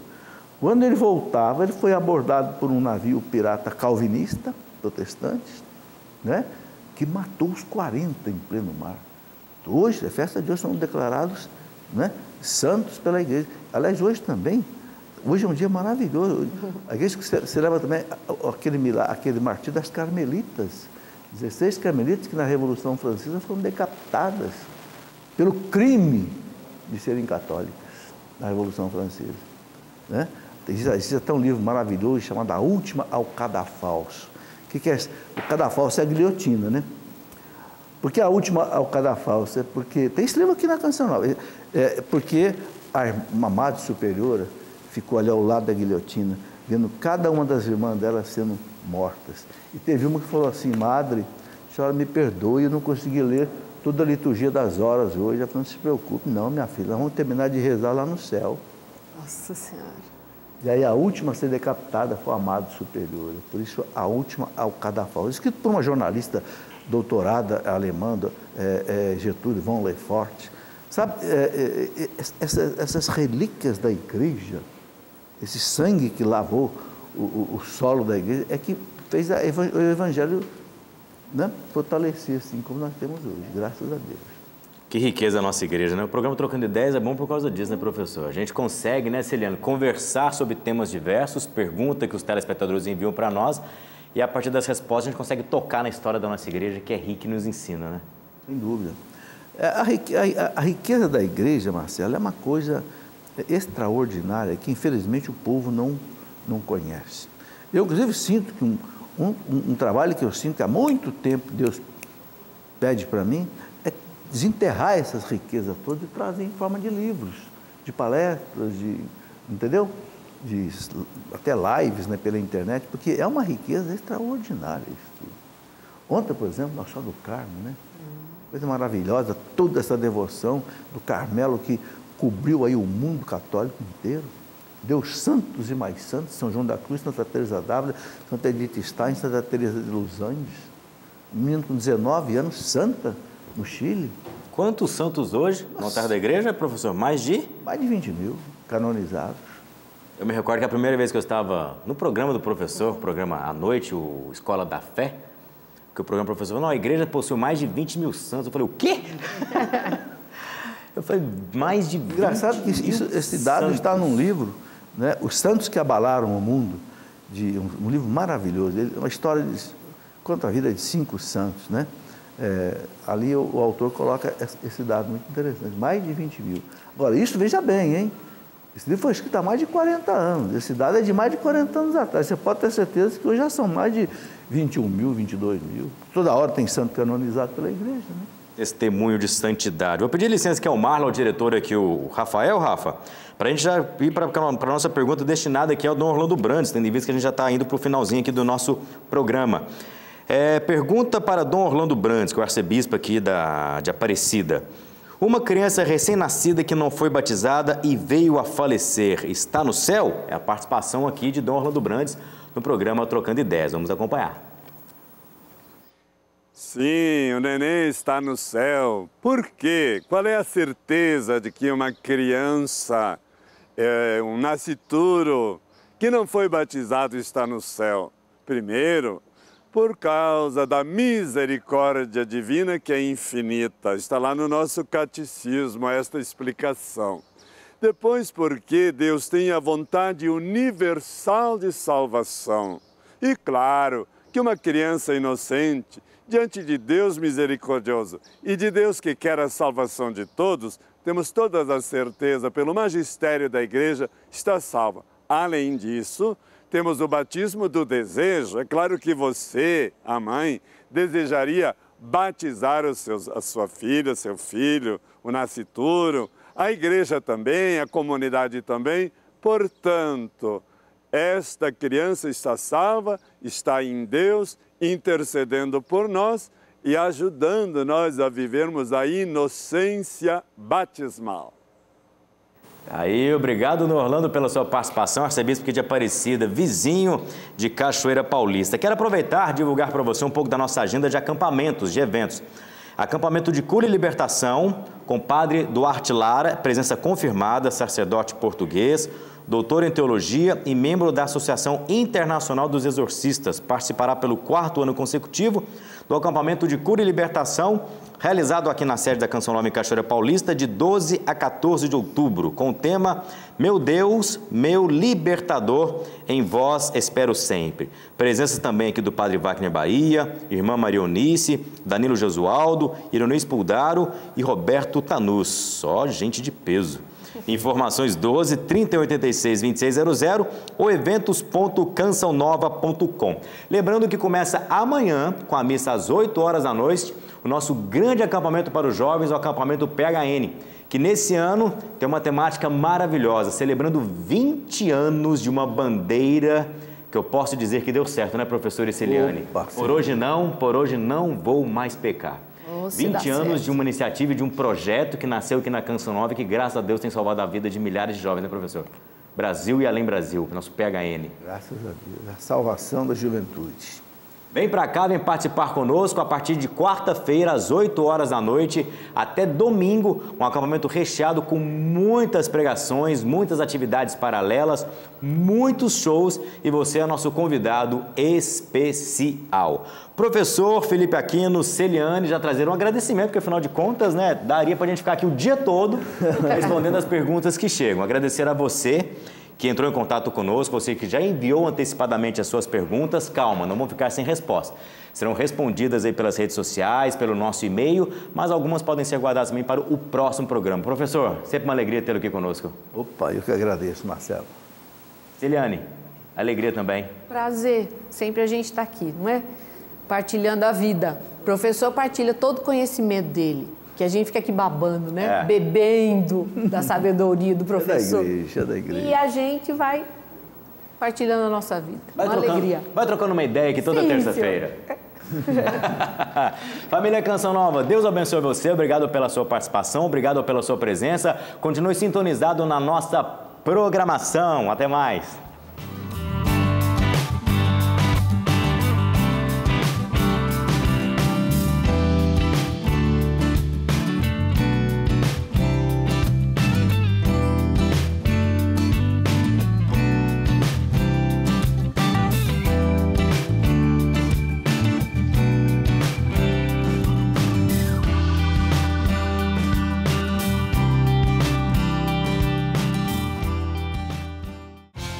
Quando ele voltava, ele foi abordado por um navio pirata calvinista, protestante, né? Que matou os 40 em pleno mar. Hoje, a festa de hoje, são declarados, né, santos pela igreja. Aliás, hoje também, hoje é um dia maravilhoso. A igreja celebra também aquele martírio das carmelitas. 16 carmelitas que na Revolução Francesa foram decapitadas pelo crime de serem católicas na Revolução Francesa, né? Existe até um livro maravilhoso chamado A Última ao Cadafalso. O que é isso? O cadafalso é a guilhotina, né? Por que a última ao cadafalso? É porque, tem esse livro aqui na Canção Nova, porque uma madre superiora ficou ali ao lado da guilhotina, vendo cada uma das irmãs dela sendo mortas. E teve uma que falou assim: madre, a senhora me perdoe, eu não consegui ler toda a liturgia das horas hoje. Ela falou: não se preocupe, não, minha filha, nós vamos terminar de rezar lá no céu. Nossa Senhora. E aí a última a ser decapitada foi a Madre Superiora. Por isso, a última ao cadafalso. Escrito por uma jornalista doutorada alemã, Gertrude von Lefort. Sabe, essas relíquias da igreja, esse sangue que lavou o solo da igreja, é que fez o evangelho, né, fortalecer, assim como nós temos hoje, graças a Deus. Que riqueza a nossa igreja, né? O programa Trocando Ideias é bom por causa disso, né, professor? A gente consegue, né, Celiane, conversar sobre temas diversos, pergunta que os telespectadores enviam para nós, e a partir das respostas a gente consegue tocar na história da nossa igreja, que é rica e nos ensina, né? Sem dúvida. A riqueza da igreja, Marcelo, é uma coisa extraordinária que, infelizmente, o povo não conhece. Eu, inclusive, sinto que um trabalho que eu sinto que há muito tempo Deus pede para mim é desenterrar essas riquezas todas e trazer em forma de livros, de palestras, entendeu? Até lives, né, pela internet, porque é uma riqueza extraordinária isso tudo. Ontem, por exemplo, Nossa Senhora do Carmo, né? Coisa maravilhosa, toda essa devoção do Carmelo que cobriu aí o mundo católico inteiro. Deus santos e mais santos, São João da Cruz, Santa Teresa d'Ávila, Santa Edith Stein, Santa Teresa de Los Andes. Um menino com 19 anos, santa, no Chile. Quantos santos hoje no altar da igreja, professor? Mais de 20 mil canonizados. Eu me recordo que a primeira vez que eu estava no programa do professor, programa à noite, o Escola da Fé, que o programa do professor falou, não, a igreja possui mais de 20 mil santos. Eu falei, o quê? Eu falei, mais de 20 mil Engraçado que esse dado santos. está num livro, né? Os Santos que Abalaram o Mundo, um livro maravilhoso. Uma história conta a vida de 5 santos, né? Ali o autor coloca esse dado muito interessante, mais de 20 mil. Agora, isso veja bem, hein? Esse livro foi escrito há mais de 40 anos, esse dado é de mais de 40 anos atrás. Você pode ter certeza que hoje já são mais de 21 mil, 22 mil. Toda hora tem santo canonizado pela igreja, né? Testemunho de santidade. Vou pedir licença que é o Marlon, o diretor aqui, o Rafael, Rafa, para a gente já ir para a nossa pergunta destinada aqui ao Dom Orlando Brandes, tendo em vista que a gente já está indo para o finalzinho aqui do nosso programa. Pergunta para Dom Orlando Brandes, que é o arcebispo aqui de Aparecida. Uma criança recém-nascida que não foi batizada e veio a falecer, está no céu? É a participação aqui de Dom Orlando Brandes no programa Trocando Ideias. Vamos acompanhar. Sim, o neném está no céu. Por quê? Qual é a certeza de que uma criança, um nascituro, que não foi batizado está no céu? Primeiro, por causa da misericórdia divina que é infinita. Está lá no nosso catecismo esta explicação. Depois, porque Deus tem a vontade universal de salvação. E claro que uma criança inocente, diante de Deus misericordioso e de Deus que quer a salvação de todos, temos toda a certeza, pelo magistério da igreja, está salva. Além disso, temos o batismo do desejo. É claro que você, a mãe, desejaria batizar a sua filha, seu filho, o nascituro, a igreja também, a comunidade também. Portanto, esta criança está salva, está em Deus, intercedendo por nós e ajudando nós a vivermos a inocência batismal. Aí, obrigado, Dom Orlando, pela sua participação, arcebispo aqui de Aparecida, vizinho de Cachoeira Paulista. Quero aproveitar e divulgar para você um pouco da nossa agenda de acampamentos, de eventos. Acampamento de Cura e Libertação, com Padre Duarte Lara, presença confirmada, sacerdote português, doutor em teologia e membro da Associação Internacional dos Exorcistas. Participará pelo 4º ano consecutivo do acampamento de Cura e Libertação, realizado aqui na sede da Canção Nova em Cachoeira Paulista, de 12 a 14 de outubro, com o tema Meu Deus, meu libertador, em vós espero sempre. Presença também aqui do Padre Wagner Bahia, Irmã Maria Eunice, Danilo Josualdo, Ironês Puldaro e Roberto Tanus. Só gente de peso. Informações 12 3086 2600 ou eventos.cançãonova.com. Lembrando que começa amanhã, com a missa às 8 horas da noite, o nosso grande acampamento para os jovens, o acampamento PHN, que nesse ano tem uma temática maravilhosa, celebrando 20 anos de uma bandeira que eu posso dizer que deu certo, né, professora Celiane? Por hoje não vou mais pecar. 20 anos de uma iniciativa e de um projeto que nasceu aqui na Canção Nova e que, graças a Deus, tem salvado a vida de milhares de jovens, né, professor? Brasil e além Brasil, nosso PHN. Graças a Deus, a salvação da juventude. Vem para cá, vem participar conosco a partir de quarta-feira, às 8 horas da noite, até domingo, um acampamento recheado com muitas pregações, muitas atividades paralelas, muitos shows e você é nosso convidado especial. Professor Felipe Aquino, Celiane, já trazeram um agradecimento, porque afinal de contas, né, daria para a gente ficar aqui o dia todo respondendo as perguntas que chegam. Agradecer a você que entrou em contato conosco, você que já enviou antecipadamente as suas perguntas. Calma, não vão ficar sem resposta. Serão respondidas aí pelas redes sociais, pelo nosso e-mail, mas algumas podem ser guardadas também para o próximo programa. Professor, sempre uma alegria tê-lo aqui conosco. Opa, eu que agradeço, Marcelo. Celiane, alegria também. Prazer, sempre a gente está aqui, não é? Partilhando a vida. O professor partilha todo o conhecimento dele, que a gente fica aqui babando, né? Bebendo da sabedoria do professor. É da igreja. E a gente vai partilhando a nossa vida. Alegria. Vai trocando uma ideia aqui toda Sim, terça-feira. Família Canção Nova, Deus abençoe você. Obrigado pela sua participação, obrigado pela sua presença. Continue sintonizado na nossa programação. Até mais.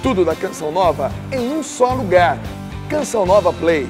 Tudo da Canção Nova em um só lugar. Canção Nova Play.